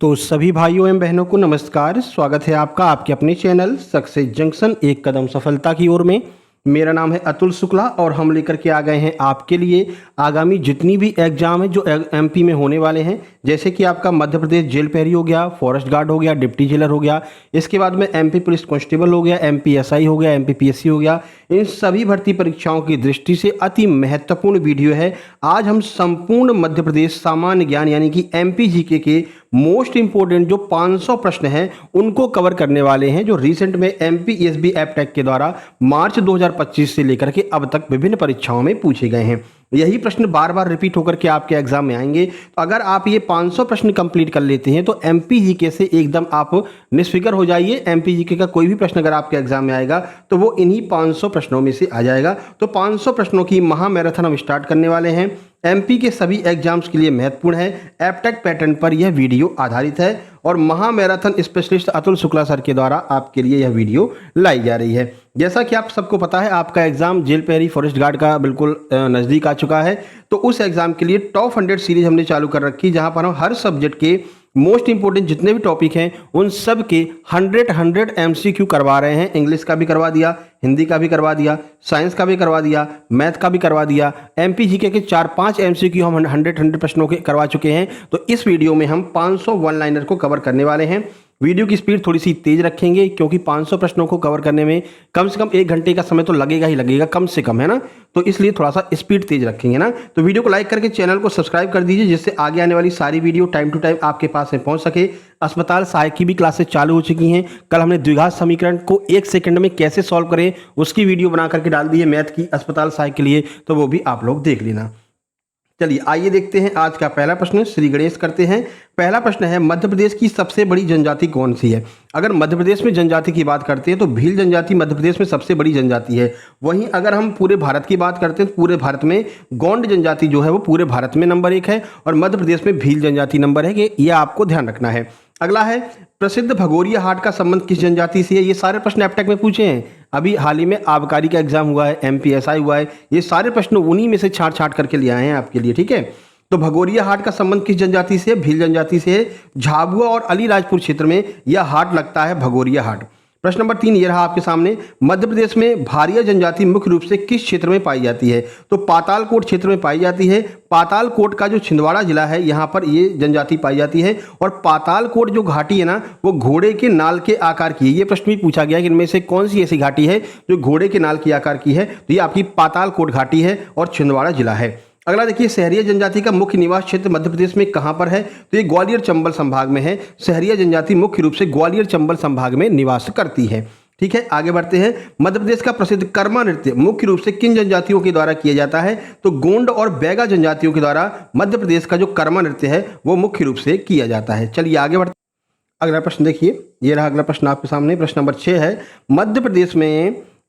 तो सभी भाइयों एवं बहनों को नमस्कार। स्वागत है आपका आपके अपने चैनल सक्सेस जंक्शन एक कदम सफलता की ओर में। मेरा नाम है अतुल शुक्ला और हम लेकर के आ गए हैं आपके लिए आगामी जितनी भी एग्जाम है जो एमपी में होने वाले हैं। जैसे कि आपका मध्य प्रदेश जेल प्रहरी हो गया, फॉरेस्ट गार्ड हो गया, डिप्टी जेलर हो गया, इसके बाद में एमपी पुलिस कांस्टेबल हो गया, एमपी एसआई हो गया, एमपी पीएससी हो गया। इन सभी भर्ती परीक्षाओं की दृष्टि से अति महत्वपूर्ण वीडियो है। आज हम संपूर्ण मध्य प्रदेश सामान्य ज्ञान यानी कि एमपी जीके के मोस्ट इंपोर्टेंट जो 500 प्रश्न हैं उनको कवर करने वाले हैं, जो रिसेंट में एमपी ईएसबी एपटेक के द्वारा मार्च 2025 से लेकर के अब तक विभिन्न परीक्षाओं में पूछे गए हैं। यही प्रश्न बार बार रिपीट होकर के आपके एग्जाम में आएंगे। तो अगर आप ये 500 प्रश्न कंप्लीट कर लेते हैं तो एमपी जीके से एकदम आप निश्फिक्र हो जाइए। एमपी जीके का कोई भी प्रश्न अगर आपके एग्जाम में आएगा तो वो इन्हीं 500 प्रश्नों में से आ जाएगा। तो 500 प्रश्नों की महा मैराथन हम स्टार्ट करने वाले हैं। एमपी के सभी एग्जाम्स के लिए महत्वपूर्ण है। एपटेक पैटर्न पर यह वीडियो आधारित है और महा marathon specialist Atul Shukla sir के द्वारा आपके लिए यह वीडियो लाई जा रही है। जैसा कि आप सबको पता है आपका एग्जाम जेल प्रहरी फॉरेस्ट गार्ड का बिल्कुल नज़दीक आ चुका है। तो उस एग्जाम के लिए टॉप 100 सीरीज हमने चालू कर रखी, जहां पर हम हर सब्जेक्ट के मोस्ट इंपोर्टेंट जितने भी टॉपिक हैं उन सब के 100 एमसीक्यू करवा रहे हैं। इंग्लिश का भी करवा दिया, हिंदी का भी करवा दिया, साइंस का भी करवा दिया, मैथ का भी करवा दिया। एमपी जीके के 4-5 एमसीक्यू हम 100 प्रश्नों के करवा चुके हैं। तो इस वीडियो में हम 500 वन लाइनर को कवर करने वाले हैं। वीडियो की स्पीड थोड़ी सी तेज रखेंगे क्योंकि 500 प्रश्नों को कवर करने में कम से कम 1 घंटे का समय तो लगेगा ही लगेगा, कम से कम, है ना। तो इसलिए थोड़ा सा स्पीड तेज रखेंगे ना। तो वीडियो को लाइक करके चैनल को सब्सक्राइब कर दीजिए, जिससे आगे आने वाली सारी वीडियो टाइम टू टाइम आपके पास में पहुंच सके। अस्पताल सहायक की भी क्लासेस चालू हो चुकी हैं। कल हमने द्विघात समीकरण को 1 सेकंड में कैसे सॉल्व करें उसकी वीडियो बना करके डाल दी है मैथ की अस्पताल सहायक के लिए, तो वो भी आप लोग देख लेना। चलिए आइए देखते हैं आज का पहला प्रश्न। श्री गणेश करते हैं। पहला प्रश्न है, मध्य प्रदेश की सबसे बड़ी जनजाति कौन सी है। अगर मध्य प्रदेश में जनजाति की बात करते हैं तो भील जनजाति मध्य प्रदेश में सबसे बड़ी जनजाति है। वहीं अगर हम पूरे भारत की बात करते हैं तो पूरे भारत में गोंड जनजाति जो है वो पूरे भारत में नंबर 1 है और मध्य प्रदेश में भील जनजाति नंबर है। कि यह आपको ध्यान रखना है। अगला है, प्रसिद्ध भगोरिया हाट का संबंध किस जनजाति से है। ये सारे प्रश्न एपटेक में पूछे हैं। अभी हाल ही में आबकारी का एग्जाम हुआ है, एमपीएसआई हुआ है, ये सारे प्रश्न उन्हीं में से छांट छांट करके ले आए हैं आपके लिए, ठीक है। तो भगोरिया हाट का संबंध किस जनजाति से है। भील जनजाति से है। झाबुआ और अलीराजपुर क्षेत्र में यह हाट लगता है, भगोरिया हाट। प्रश्न नंबर 3 ये रहा आपके सामने। मध्य प्रदेश में भारिया जनजाति मुख्य रूप से किस क्षेत्र में पाई जाती है। तो पातालकोट क्षेत्र में पाई जाती है। पातालकोट का जो छिंदवाड़ा जिला है यहाँ पर ये जनजाति पाई जाती है। और पातालकोट जो घाटी है ना वो घोड़े के नाल के आकार की है। ये प्रश्न भी पूछा गया कि इनमें से कौन सी ऐसी घाटी है जो घोड़े के नाल के आकार की है। तो ये आपकी पातालकोट घाटी है और छिंदवाड़ा जिला है। अगला देखिए, सहरिया जनजाति का मुख्य निवास क्षेत्र मध्य प्रदेश में कहां पर है। तो ये ग्वालियर चंबल संभाग में है। सहरिया जनजाति मुख्य रूप से ग्वालियर चंबल संभाग में निवास करती है, ठीक है। आगे बढ़ते हैं। मध्य प्रदेश का प्रसिद्ध कर्मा नृत्य मुख्य रूप से किन जनजातियों के द्वारा किया जाता है। तो गोंड और बैगा जनजातियों के द्वारा मध्य प्रदेश का जो कर्मा नृत्य है वो मुख्य रूप से किया जाता है। चलिए आगे बढ़ते। अगला प्रश्न देखिए, ये रहा अगला प्रश्न आपके सामने। प्रश्न नंबर 6 है,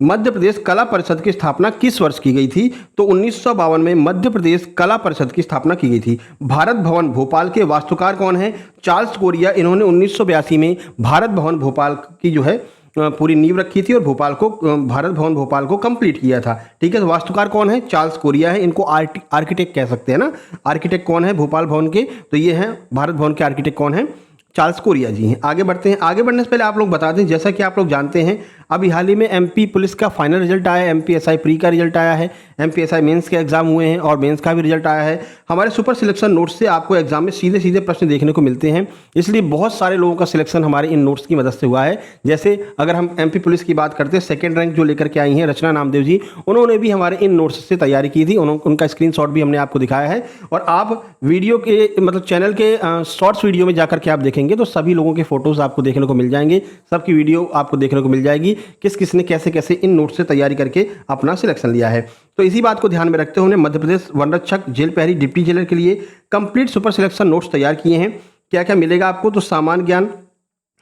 मध्य प्रदेश कला परिषद की स्थापना किस वर्ष की गई थी। तो 1952 में मध्य प्रदेश कला परिषद की स्थापना की गई थी। भारत भवन भोपाल के वास्तुकार कौन है। Charles Korea. इन्होंने 1982 में भारत भवन भोपाल की जो है पूरी नींव रखी थी और भारत भवन भोपाल को कंप्लीट किया था, ठीक है। तो वास्तुकार कौन है, चार्ल्स कोरिया है। इनको आर्किटेक्ट कह सकते हैं ना। आर्किटेक्ट कौन है भोपाल भवन के, तो ये हैं भारत भवन के आर्किटेक्ट कौन है, चार्ल्स कोरिया जी हैं। आगे बढ़ते हैं। आगे बढ़ने से पहले आप लोग बता दें, जैसा कि आप लोग जानते हैं अभी हाल ही में एमपी पुलिस का फाइनल रिजल्ट आया है, एमपीएसआई प्री का रिजल्ट आया है, एमपीएसआई मेंस के एग्जाम हुए हैं और मेंस का भी रिजल्ट आया है। हमारे सुपर सिलेक्शन नोट्स से आपको एग्जाम में सीधे सीधे प्रश्न देखने को मिलते हैं, इसलिए बहुत सारे लोगों का सिलेक्शन हमारे इन नोट्स की मदद से हुआ है। जैसे अगर हम एमपी पुलिस की बात करते हैं, 2nd रैंक जो लेकर के आई हैं रचना नामदेव जी, उन्होंने भी हमारे इन नोट्स से तैयारी की थी। उनका स्क्रीनशॉट भी हमने आपको दिखाया है और आप वीडियो के मतलब चैनल के शॉर्ट्स वीडियो में जाकर के आप देखेंगे तो सभी लोगों के फोटोज आपको देखने को मिल जाएंगे, सबकी वीडियो आपको देखने को मिल जाएगी किस किस ने कैसे कैसे इन नोट्स से तैयारी करके अपना सिलेक्शन लिया है। तो इसी बात को ध्यान में रखते हुए मध्य प्रदेश वन रक्षक, जेल प्रहरी, डिप्टी जेलर के लिए कंप्लीट सुपर सिलेक्शन नोट्स तैयार किए हैं। क्या क्या मिलेगा आपको, तो सामान्य ज्ञान,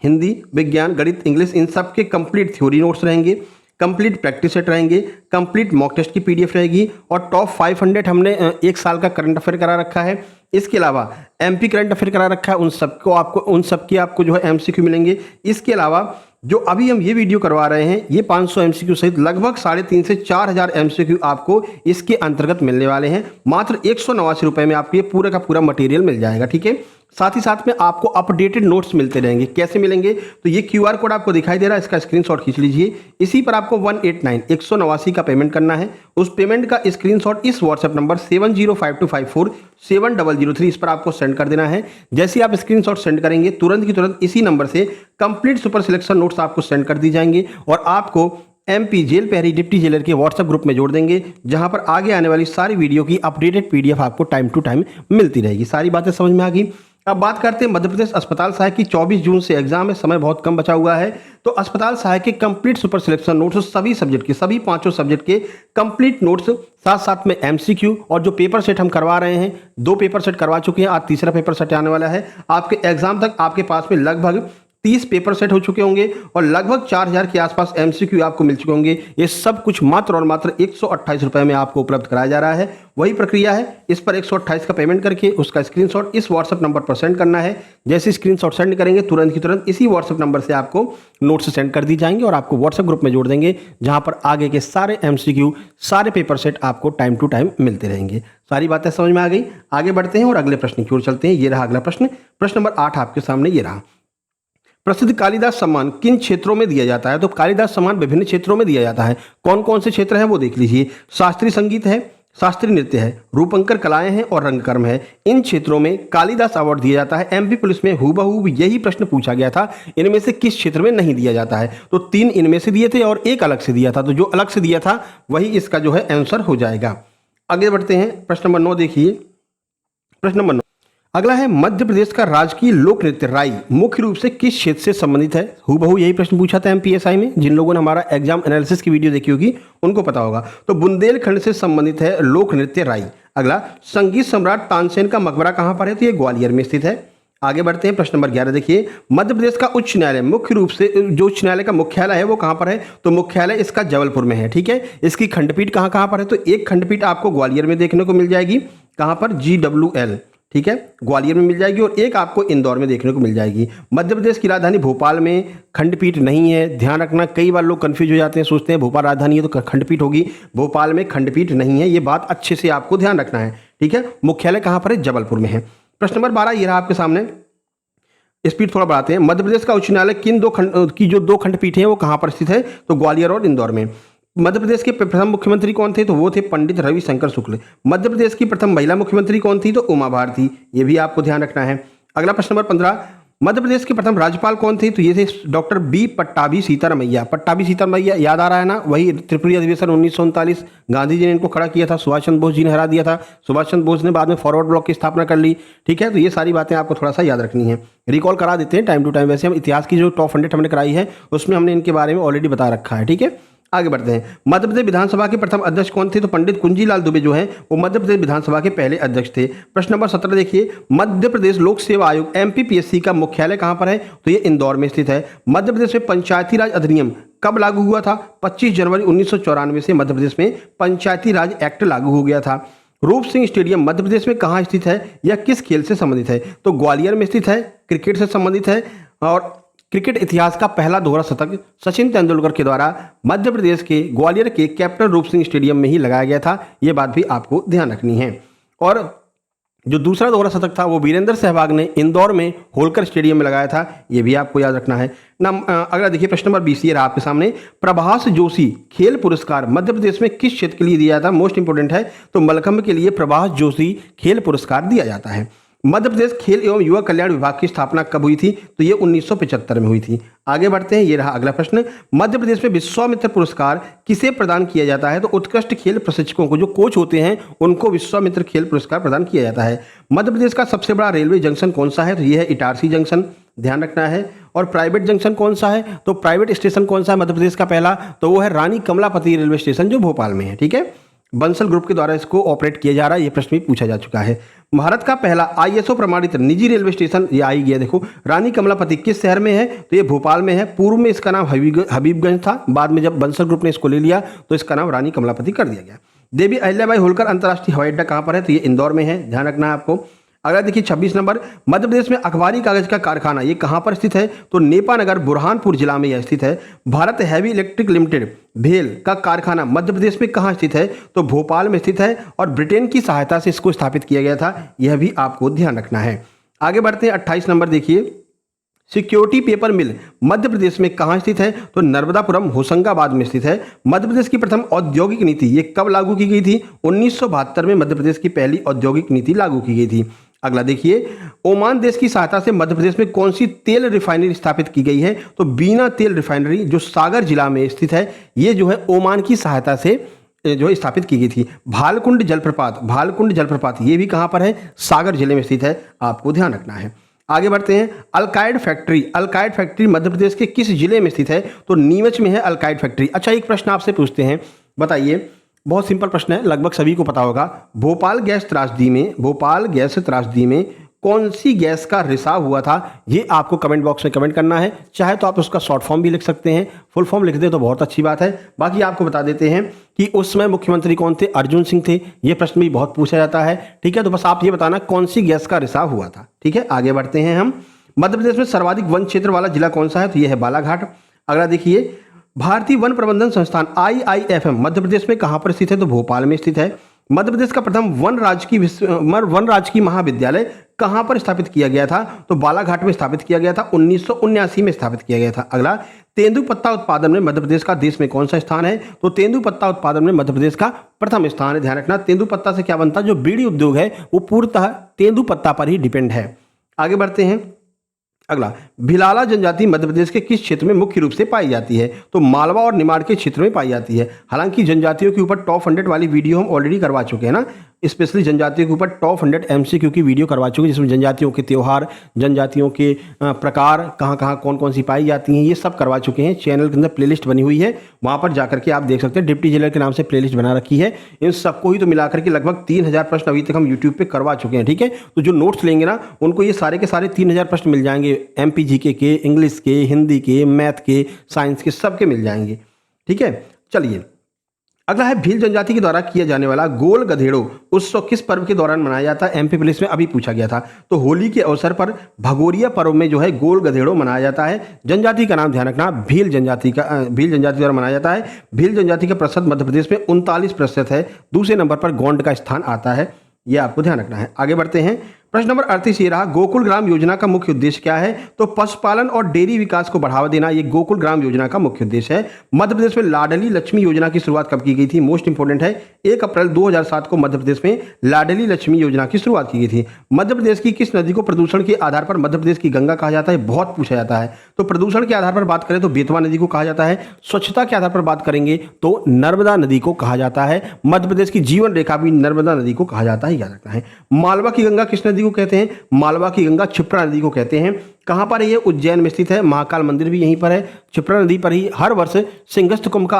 हिंदी, विज्ञान, गणित, इंग्लिश, इन सब के कंप्लीट थ्योरी नोट्स रहेंगे, कंप्लीट प्रैक्टिस सेट रहेंगे, कंप्लीट मॉक टेस्ट की पीडीएफ रहेगी और टॉप 500 हमने 1 साल का करंट अफेयर करा रखा है। इसके अलावा एमपी करंट अफेयर करा रखा है, उन सबकी आपको जो है एमसीक्यू मिलेंगे। इसके अलावा जो अभी हम ये वीडियो करवा रहे हैं ये 500 एमसीक्यू सहित लगभग 3,500 से 4,000 एमसीक्यू आपको इसके अंतर्गत मिलने वाले हैं। मात्र 189 रुपए में आपको ये पूरा का पूरा मटेरियल मिल जाएगा, ठीक है। साथ ही साथ में आपको अपडेटेड नोट्स मिलते रहेंगे। कैसे मिलेंगे? तो ये QR कोड आपको दिखाई दे रहा है, इसका स्क्रीनशॉट खींच लीजिए। इसी पर आपको 189 का पेमेंट करना है। उस पेमेंट का स्क्रीनशॉट इस व्हाट्सएप नंबर 7052547003 इस पर आपको सेंड कर देना है। जैसे ही आप स्क्रीनशॉट सेंड करेंगे तुरंत की तुरंत इसी नंबर से कंप्लीट सुपर सिलेक्शन नोट्स आपको सेंड कर दी जाएंगे और आपको MP जेल प्रहरी डिप्टी जेलर के व्हाट्सएप ग्रुप में जोड़ देंगे, जहां पर आगे आने वाली सारी वीडियो की अपडेटेड PDF आपको टाइम टू टाइम मिलती रहेगी। सारी बातें समझ में आ गई। अब बात करते हैं मध्य प्रदेश अस्पताल सहायक की 24 जून से एग्जाम है, समय बहुत कम बचा हुआ है। तो अस्पताल सहायक के कंप्लीट सुपर सिलेक्शन नोट्स सभी सब्जेक्ट के, सभी पांचों सब्जेक्ट के कंप्लीट नोट्स, साथ साथ में MCQ और जो पेपर सेट हम करवा रहे हैं, 2 पेपर सेट करवा चुके हैं, आज तीसरा पेपर सेट आने वाला है। आपके एग्जाम तक आपके पास में लगभग 30 पेपर सेट हो चुके होंगे और लगभग 4000 के आसपास MCQ आपको मिल चुके होंगे। ये सब कुछ मात्र और मात्र 128 रुपए में आपको उपलब्ध कराया जा रहा है। वही प्रक्रिया है, इस पर 128 का पेमेंट करके उसका स्क्रीनशॉट इस व्हाट्सएप नंबर पर सेंड करना है। जैसे स्क्रीनशॉट सेंड करेंगे तुरंत की तुरंत इसी व्हाट्सएप नंबर से आपको नोट्स सेंड कर दी जाएंगे और आपको व्हाट्सएप ग्रुप में जोड़ देंगे, जहां पर आगे के सारे MCQ, सारे पेपर सेट आपको टाइम टू टाइम मिलते रहेंगे। सारी बातें समझ में आ गई। आगे बढ़ते हैं और अगले प्रश्न की ओर चलते हैं। ये रहा अगला प्रश्न, प्रश्न नंबर 8 आपके सामने ये रहा। प्रसिद्ध कालिदास सम्मान किन क्षेत्रों में दिया जाता है? तो कालिदास सम्मान विभिन्न क्षेत्रों में दिया जाता है। कौन कौन से क्षेत्र हैं वो देख लीजिए। शास्त्रीय संगीत है, शास्त्रीय नृत्य है, रूपंकर कलाएं हैं और रंगकर्म है। इन क्षेत्रों में कालिदास अवार्ड दिया जाता है। MP पुलिस में हूबहू यही प्रश्न पूछा गया था, इनमें से किस क्षेत्र में नहीं दिया जाता है? तो 3 इनमें से दिए थे और 1 अलग से दिया था। तो जो अलग से दिया था वही इसका जो है आंसर हो जाएगा। आगे बढ़ते हैं, प्रश्न नंबर 9 देखिए। प्रश्न नंबर 9 अगला है, मध्य प्रदेश का राजकीय लोक नृत्य राई मुख्य रूप से किस क्षेत्र से संबंधित है? हूबहू यही प्रश्न पूछा था MPSI में। जिन लोगों ने हमारा एग्जाम एनालिसिस की वीडियो देखी होगी उनको पता होगा। तो बुंदेलखंड से संबंधित है लोक नृत्य राई। अगला, संगीत सम्राट तानसेन का मकबरा कहां पर है? तो ये ग्वालियर में स्थित है। आगे बढ़ते हैं, प्रश्न नंबर 11 देखिए। मध्य प्रदेश का उच्च न्यायालय मुख्य रूप से, जो उच्च न्यायालय का मुख्यालय है वो कहां पर है? तो मुख्यालय इसका जबलपुर में है। ठीक है, इसकी खंडपीठ कहां कहां पर है? तो एक खंडपीठ आपको ग्वालियर में देखने को मिल जाएगी। कहां पर? GWL, ठीक है, ग्वालियर में मिल जाएगी। और एक आपको इंदौर में देखने को मिल जाएगी। मध्य प्रदेश की राजधानी भोपाल में खंडपीठ नहीं है, ध्यान रखना। कई बार लोग कंफ्यूज हो जाते हैं, सोचते हैं भोपाल राजधानी है तो खंडपीठ होगी। भोपाल में खंडपीठ नहीं है, ये बात अच्छे से आपको ध्यान रखना है। ठीक है, मुख्यालय कहां पर है? जबलपुर में है। प्रश्न नंबर 12 ये रहा आपके सामने। स्पीड थोड़ा बढ़ाते हैं। मध्य प्रदेश का उच्च न्यायालय किन दो खंडपीठ हैं वो कहां पर स्थित है? तो ग्वालियर और इंदौर में। मध्य प्रदेश के प्रथम मुख्यमंत्री कौन थे? तो वो थे पंडित रविशंकर शुक्ल। मध्य प्रदेश की प्रथम महिला मुख्यमंत्री कौन थी? तो उमा भारती। ये भी आपको ध्यान रखना है। अगला प्रश्न नंबर 15, मध्य प्रदेश के प्रथम राज्यपाल कौन थे? तो ये थे डॉक्टर B पट्टाभी सीतारमैया। पट्टाभी सीतारमैया याद आ रहा है ना? वही त्रिपुरी अधिवेशन 1939, गांधी जी ने इनको खड़ा किया था, सुभाष चंद्र बोस जी ने हरा दिया था। सुभाष चंद्र बोस ने बाद में फॉरवर्ड ब्लॉक की स्थापना कर ली। ठीक है, तो ये सारी बातें आपको थोड़ा सा याद रखनी है, रिकॉल करा देते हैं टाइम टू टाइम। वैसे हम इतिहास की जो टॉप 100 हमने कराई है उसमें हमने इनके बारे में ऑलरेडी बता रखा है। ठीक है, आगे बढ़ते हैं। मध्य प्रदेश विधानसभा के प्रथम अध्यक्ष कौन थे? तो पंडित कुंजीलाल दुबे जो हैं वो मध्य प्रदेश विधानसभा के पहले अध्यक्ष थे। प्रश्न नंबर 17 देखिए। मध्य प्रदेश लोक सेवा आयोग MPPSC का मुख्यालय कहां पर है? तो ये इंदौर में स्थित है। मध्य प्रदेश में पंचायती राज अधिनियम कब लागू हुआ था? 25 जनवरी 1994 से मध्य प्रदेश में पंचायती राज एक्ट लागू हो गया था। रूप सिंह स्टेडियम मध्य प्रदेश में कहां स्थित है? यह किस खेल से संबंधित है? तो ग्वालियर में स्थित है, क्रिकेट से संबंधित है। और क्रिकेट इतिहास का पहला दोहरा शतक सचिन तेंदुलकर के द्वारा मध्य प्रदेश के ग्वालियर के कैप्टन रूप सिंह स्टेडियम में ही लगाया गया था। यह बात भी आपको ध्यान रखनी है। और जो दूसरा दोहरा शतक था वो वीरेंद्र सहवाग ने इंदौर में होलकर स्टेडियम में लगाया था। यह भी आपको याद रखना है। अगला देखिए, प्रश्न नंबर 20 ये रहा आपके सामने। प्रभास जोशी खेल पुरस्कार मध्य प्रदेश में किस क्षेत्र के लिए दिया जाता है? मोस्ट इंपोर्टेंट है। तो मलखंभ के लिए प्रभास जोशी खेल पुरस्कार दिया जाता है। मध्य प्रदेश खेल एवं युवा कल्याण विभाग की स्थापना कब हुई थी? तो ये 1975 में हुई थी। आगे बढ़ते हैं, ये रहा अगला प्रश्न। मध्य प्रदेश में विश्वामित्र पुरस्कार किसे प्रदान किया जाता है? तो उत्कृष्ट खेल प्रशिक्षकों को, जो कोच होते हैं उनको विश्वामित्र खेल पुरस्कार प्रदान किया जाता है। मध्य प्रदेश का सबसे बड़ा रेलवे जंक्शन कौन सा है? तो यह है इटारसी जंक्शन, ध्यान रखना है। और प्राइवेट जंक्शन कौन सा है? तो प्राइवेट स्टेशन कौन सा है मध्य प्रदेश का पहला? तो वो है रानी कमलापति रेलवे स्टेशन जो भोपाल में है। ठीक है, बंसल ग्रुप के द्वारा इसको ऑपरेट किया जा रहा है। ये प्रश्न भी पूछा जा चुका है। भारत का पहला ISO प्रमाणित निजी रेलवे स्टेशन ये आ ही गया। देखो, रानी कमलापति किस शहर में है? तो ये भोपाल में है। पूर्व में इसका नाम हबीबगंज था, बाद में जब बंसल ग्रुप ने इसको ले लिया तो इसका नाम रानी कमलापति कर दिया गया। देवी अहिल्याबाई होलकर अंतर्राष्ट्रीय हवाई अड्डा कहां पर है? तो ये इंदौर में है, ध्यान रखना है आपको। अगला देखिए 26 नंबर। मध्य प्रदेश में अखबारी कागज का कारखाना ये कहां पर स्थित है? तो नेपानगर बुरहानपुर जिला में यह स्थित है। भारत हैवी इलेक्ट्रिक लिमिटेड भेल का कारखाना मध्य प्रदेश में कहां स्थित है? तो भोपाल में स्थित है और ब्रिटेन की सहायता से इसको स्थापित किया गया था। यह भी आपको ध्यान रखना है। आगे बढ़ते हैं 28 नंबर देखिए, सिक्योरिटी पेपर मिल मध्य प्रदेश में कहाँ स्थित है? तो नर्मदापुरम होशंगाबाद में स्थित है। मध्य प्रदेश की प्रथम औद्योगिक नीति ये कब लागू की गई थी? 1972 में मध्य प्रदेश की पहली औद्योगिक नीति लागू की गई थी। अगला देखिए, ओमान देश की सहायता से मध्य प्रदेश में कौन सी तेल रिफाइनरी स्थापित की गई है? तो बीना तेल रिफाइनरी जो सागर जिला में स्थित है, ये जो है ओमान की सहायता से जो है स्थापित की गई थी। भालकुंड जलप्रपात ये भी कहाँ पर है? सागर जिले में स्थित है, आपको ध्यान रखना है। आगे बढ़ते हैं, अल्काइड फैक्ट्री मध्य प्रदेश के किस जिले में स्थित है? तो नीमच में है अल्काइड फैक्ट्री। अच्छा, एक प्रश्न आपसे पूछते हैं, बताइए, बहुत सिंपल प्रश्न है, लगभग सभी को पता होगा। भोपाल गैस त्रासदी में कौन सी गैस का रिसाव हुआ था? ये आपको कमेंट बॉक्स में कमेंट करना है। चाहे तो आप उसका शॉर्ट फॉर्म भी लिख सकते हैं, फुल फॉर्म लिख दे तो बहुत अच्छी बात है। बाकी आपको बता देते हैं कि उस समय मुख्यमंत्री कौन थे? अर्जुन सिंह थे। ये प्रश्न भी बहुत पूछा जाता है, ठीक है। तो बस आप ये बताना कौन सी गैस का रिसाव हुआ था, ठीक है। आगे बढ़ते हैं हम, मध्य प्रदेश में सर्वाधिक वन क्षेत्र वाला जिला कौन सा है? तो यह है बालाघाट। अगला देखिए, भारतीय वन प्रबंधन संस्थान IIFM मध्य प्रदेश में कहाँ पर स्थित है? तो भोपाल में स्थित है। मध्य प्रदेश का प्रथम वन राजकीय महाविद्यालय कहाँ पर स्थापित किया गया था? तो बालाघाट में स्थापित किया गया था, 1979 में स्थापित किया गया था। अगला, तेंदुपत्ता उत्पादन में मध्य प्रदेश का देश में कौन सा स्थान है? तो तेंदुपत्ता उत्पादन में मध्य प्रदेश का प्रथम स्थान है। ध्यान रखना, तेंदुपत्ता से क्या बनता है? जो बीड़ी उद्योग है वो पूर्णतः तेंदुपत्ता पर ही डिपेंड है। आगे बढ़ते हैं, अगला, भिलाला जनजाति मध्य प्रदेश के किस क्षेत्र में मुख्य रूप से पाई जाती है? तो मालवा और निमाड़ के क्षेत्र में पाई जाती है। हालांकि जनजातियों के ऊपर टॉप 100 वाली वीडियो हम ऑलरेडी करवा चुके हैं ना, स्पेशली जनजातियों के ऊपर टॉप 100 MCQ की वीडियो करवा चुके हैं, जिसमें जनजातियों के त्यौहार, जनजातियों के प्रकार, कहाँ कहाँ कौन कौन सी पाई जाती हैं, ये सब करवा चुके हैं। चैनल के अंदर प्लेलिस्ट बनी हुई है, वहाँ पर जाकर के आप देख सकते हैं। डिप्टी जेलर के नाम से प्लेलिस्ट बना रखी है। इन सबको ही तो मिलाकर के लगभग 3000 प्रश्न अभी तक हम यूट्यूब पे करवा चुके हैं, ठीक है। तो जो नोट्स लेंगे ना, उनको ये सारे के सारे 3000 प्रश्न मिल जाएंगे। MP GK के, इंग्लिश के, हिंदी के, मैथ के, साइंस के, सबके मिल जाएंगे, ठीक है। चलिए, अगला है, भील जनजाति के द्वारा किया जाने वाला गोल गधेड़ो उत्सव किस पर्व के दौरान मनाया जाता है? MP पुलिस में अभी पूछा गया था। तो होली के अवसर पर भगोरिया पर्व में जो है गोल गधेड़ो मनाया जाता है। जनजाति का नाम ध्यान रखना, भील जनजाति द्वारा मनाया जाता है। भील जनजाति का प्रतिशत मध्य प्रदेश में 39% है। दूसरे नंबर पर गोंड का स्थान आता है, ये आपको ध्यान रखना है। आगे बढ़ते हैं, प्रश्न नंबर 38 ये रहा, गोकुल ग्राम योजना का मुख्य उद्देश्य क्या है? तो पशुपालन और डेयरी विकास को बढ़ावा देना, ये गोकुल ग्राम योजना का मुख्य उद्देश्य है। मध्य प्रदेश में लाडली लक्ष्मी योजना की शुरुआत कब की गई थी? मोस्ट इंपोर्टेंट है, 1 अप्रैल 2007 को मध्य प्रदेश में लाडली लक्ष्मी योजना की शुरुआत की गई थी। मध्य प्रदेश की किस नदी को प्रदूषण के आधार पर मध्य प्रदेश की गंगा कहा जाता है? बहुत पूछा जाता है। तो प्रदूषण के आधार पर बात करें तो बेतवा नदी को कहा जाता है। स्वच्छता के आधार पर बात करेंगे तो नर्मदा नदी को कहा जाता है। मध्य प्रदेश की जीवन रेखा भी नर्मदा नदी को कहा जाता है, याद रखना है। मालवा की गंगा किस नदी को कहते हैं? मालवा की गंगा क्षिप्रा नदी को कहते हैं। कहां पर है ये? उज्जैन में स्थित है। महाकाल मंदिर भी यहीं पर है, क्षिप्रा नदी पर ही। हर वर्ष सिंहस्थ कुंभ का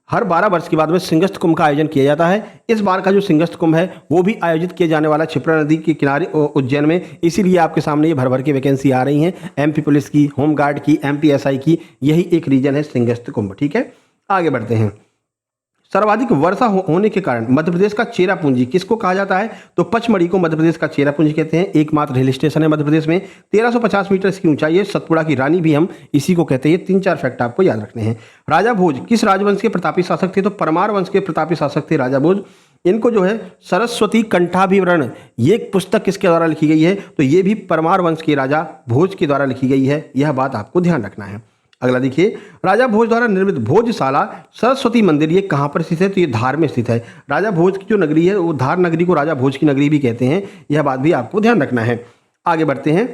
हर 12 वर्ष के बाद में सिंहस्थ कुंभ का आयोजन किया जाता है। इस बार का जो सिंहस्थ कुंभ है वो भी आयोजित किया जाने वाला क्षिप्रा नदी के किनारे उज्जैन में। इसीलिए आपके सामने ये भर भर के वैकेंसी आ रही हैं, MP पुलिस की, होमगार्ड की, MP SI की। यही एक रीजन है सिंहस्थ कुंभ, ठीक है। आगे बढ़ते हैं, सर्वाधिक वर्षा होने के कारण मध्य प्रदेश का चेरापूंजी किसको कहा जाता है? तो पचमढ़ी को मध्य प्रदेश का चेरापूंजी कहते हैं। एकमात्र हिल स्टेशन है मध्य प्रदेश में, 1350 मीटर इसकी ऊंचाई है। सतपुड़ा की रानी भी हम इसी को कहते हैं। 3-4 फैक्ट आपको याद रखने हैं। राजा भोज किस राजवंश के प्रतापी शासक थे? तो परमार वंश के प्रतापी शासक थे राजा भोज। इनको जो है सरस्वती कंठाभिवरण, ये पुस्तक किसके द्वारा लिखी गई है? तो ये भी परमार वंश के राजा भोज के द्वारा लिखी गई है। यह बात आपको ध्यान रखना है। अगला देखिए, राजा भोज द्वारा निर्मित भोजशाला सरस्वती मंदिर ये कहाँ पर स्थित है? तो ये धार में स्थित है। राजा भोज की जो नगरी है वो धार नगरी को राजा भोज की नगरी भी कहते हैं। यह बात भी आपको ध्यान रखना है। आगे बढ़ते हैं,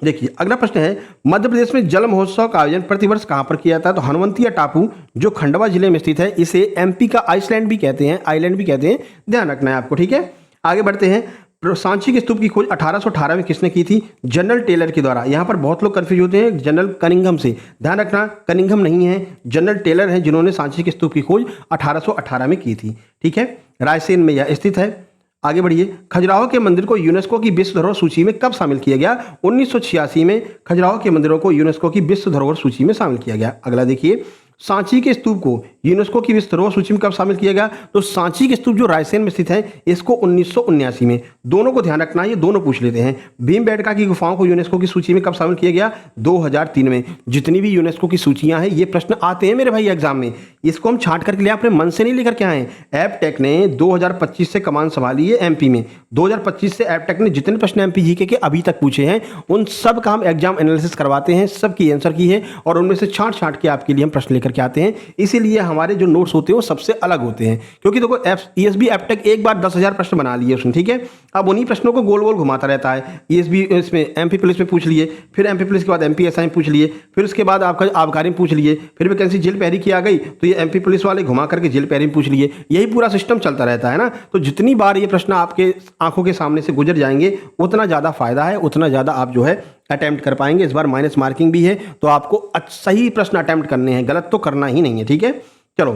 देखिए अगला प्रश्न है, मध्य प्रदेश में जल महोत्सव का आयोजन प्रतिवर्ष कहाँ पर किया जाता है? तो हनुमंतिया टापू जो खंडवा जिले में स्थित है, इसे MP का आइसलैंड भी कहते हैं, ध्यान रखना है आपको, ठीक है। आगे बढ़ते हैं, सांची के स्तूप की खोज 1818 में किसने की थी? जनरल टेलर के द्वारा। यहाँ पर बहुत लोग कंफ्यूज होते हैं जनरल कनिंघम से, ध्यान रखना कनिंघम नहीं है, जनरल टेलर हैं जिन्होंने सांची के स्तूप की खोज 1818 में की थी, ठीक है। रायसेन में यह स्थित है। आगे बढ़िए, खजुराहो के मंदिर को यूनेस्को की विश्व धरोहर सूची में कब शामिल किया गया? 1986 में खजुराहो के मंदिरों को यूनेस्को की विश्व धरोहर सूची में शामिल किया गया। अगला देखिए, सांची के स्तूप को यूनेस्को की विश्व सूची में कब शामिल किया गया? तो सांची के स्तूप जो रायसेन में स्थित है इसको 1979 में। दोनों को ध्यान रखना, ये दोनों पूछ लेते हैं। भीमबेटका की गुफाओं को यूनेस्को की सूची में कब शामिल किया गया? 2003 में। जितनी भी यूनेस्को की सूचियां हैं ये प्रश्न आते हैं मेरे भाई एग्जाम में, इसको हम छांट करके लिए अपने मन से नहीं लेकर के आए। एपटेक ने 2025 से कमान संभाली है एमपी में। 2025 से एपटेक ने जितने प्रश्न एमपी जीके के अभी तक पूछे हैं उन सब का हम एग्जाम एनालिसिस करवाते हैं, सबकी आंसर की है और उनमें से छांट छांट के आपके लिए हम प्रश्न लेकर के आते हैं। इसीलिए हमारे जो नोट्स होते हैं वो सबसे अलग होते हैं, क्योंकि देखो ईएसबी एपटेक एक बार 10,000 प्रश्न बना लिए उसने, ठीक है। अब उन्हीं प्रश्नों को गोल गोल घुमाता रहता है। ईएसबी इसमें एमपी पुलिस में पूछ लिए, फिर एमपी पुलिस के बाद एमपी एसआई में पूछ लिए, फिर उसके बाद आपका आबकारी में पूछ लिए, फिर वैकेंसी जेल पहरी की आ गई तो ये एमपी पुलिस वाले घुमा करके जेल पहरी में पूछ लिए। यही पूरा सिस्टम चलता रहता है ना। तो जितनी बार ये प्रश्न आपके आंखों के सामने से गुजर जाएंगे उतना ज़्यादा फायदा है, उतना ज़्यादा आप जो है अटेम्प्ट कर पाएंगे। इस बार माइनस मार्किंग भी है तो आपको सही प्रश्न अटेम्प्ट करने हैं, गलत तो करना ही नहीं है, ठीक है। चलो,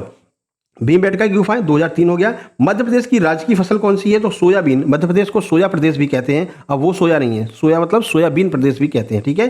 भीमबेटका की गुफाएं 2003 हो गया। मध्य प्रदेश की राज्य की फसल कौन सी है? तो सोयाबीन। मध्य प्रदेश को सोया प्रदेश भी कहते हैं। अब वो सोया नहीं है, सोया मतलब सोयाबीन प्रदेश भी कहते हैं, ठीक है।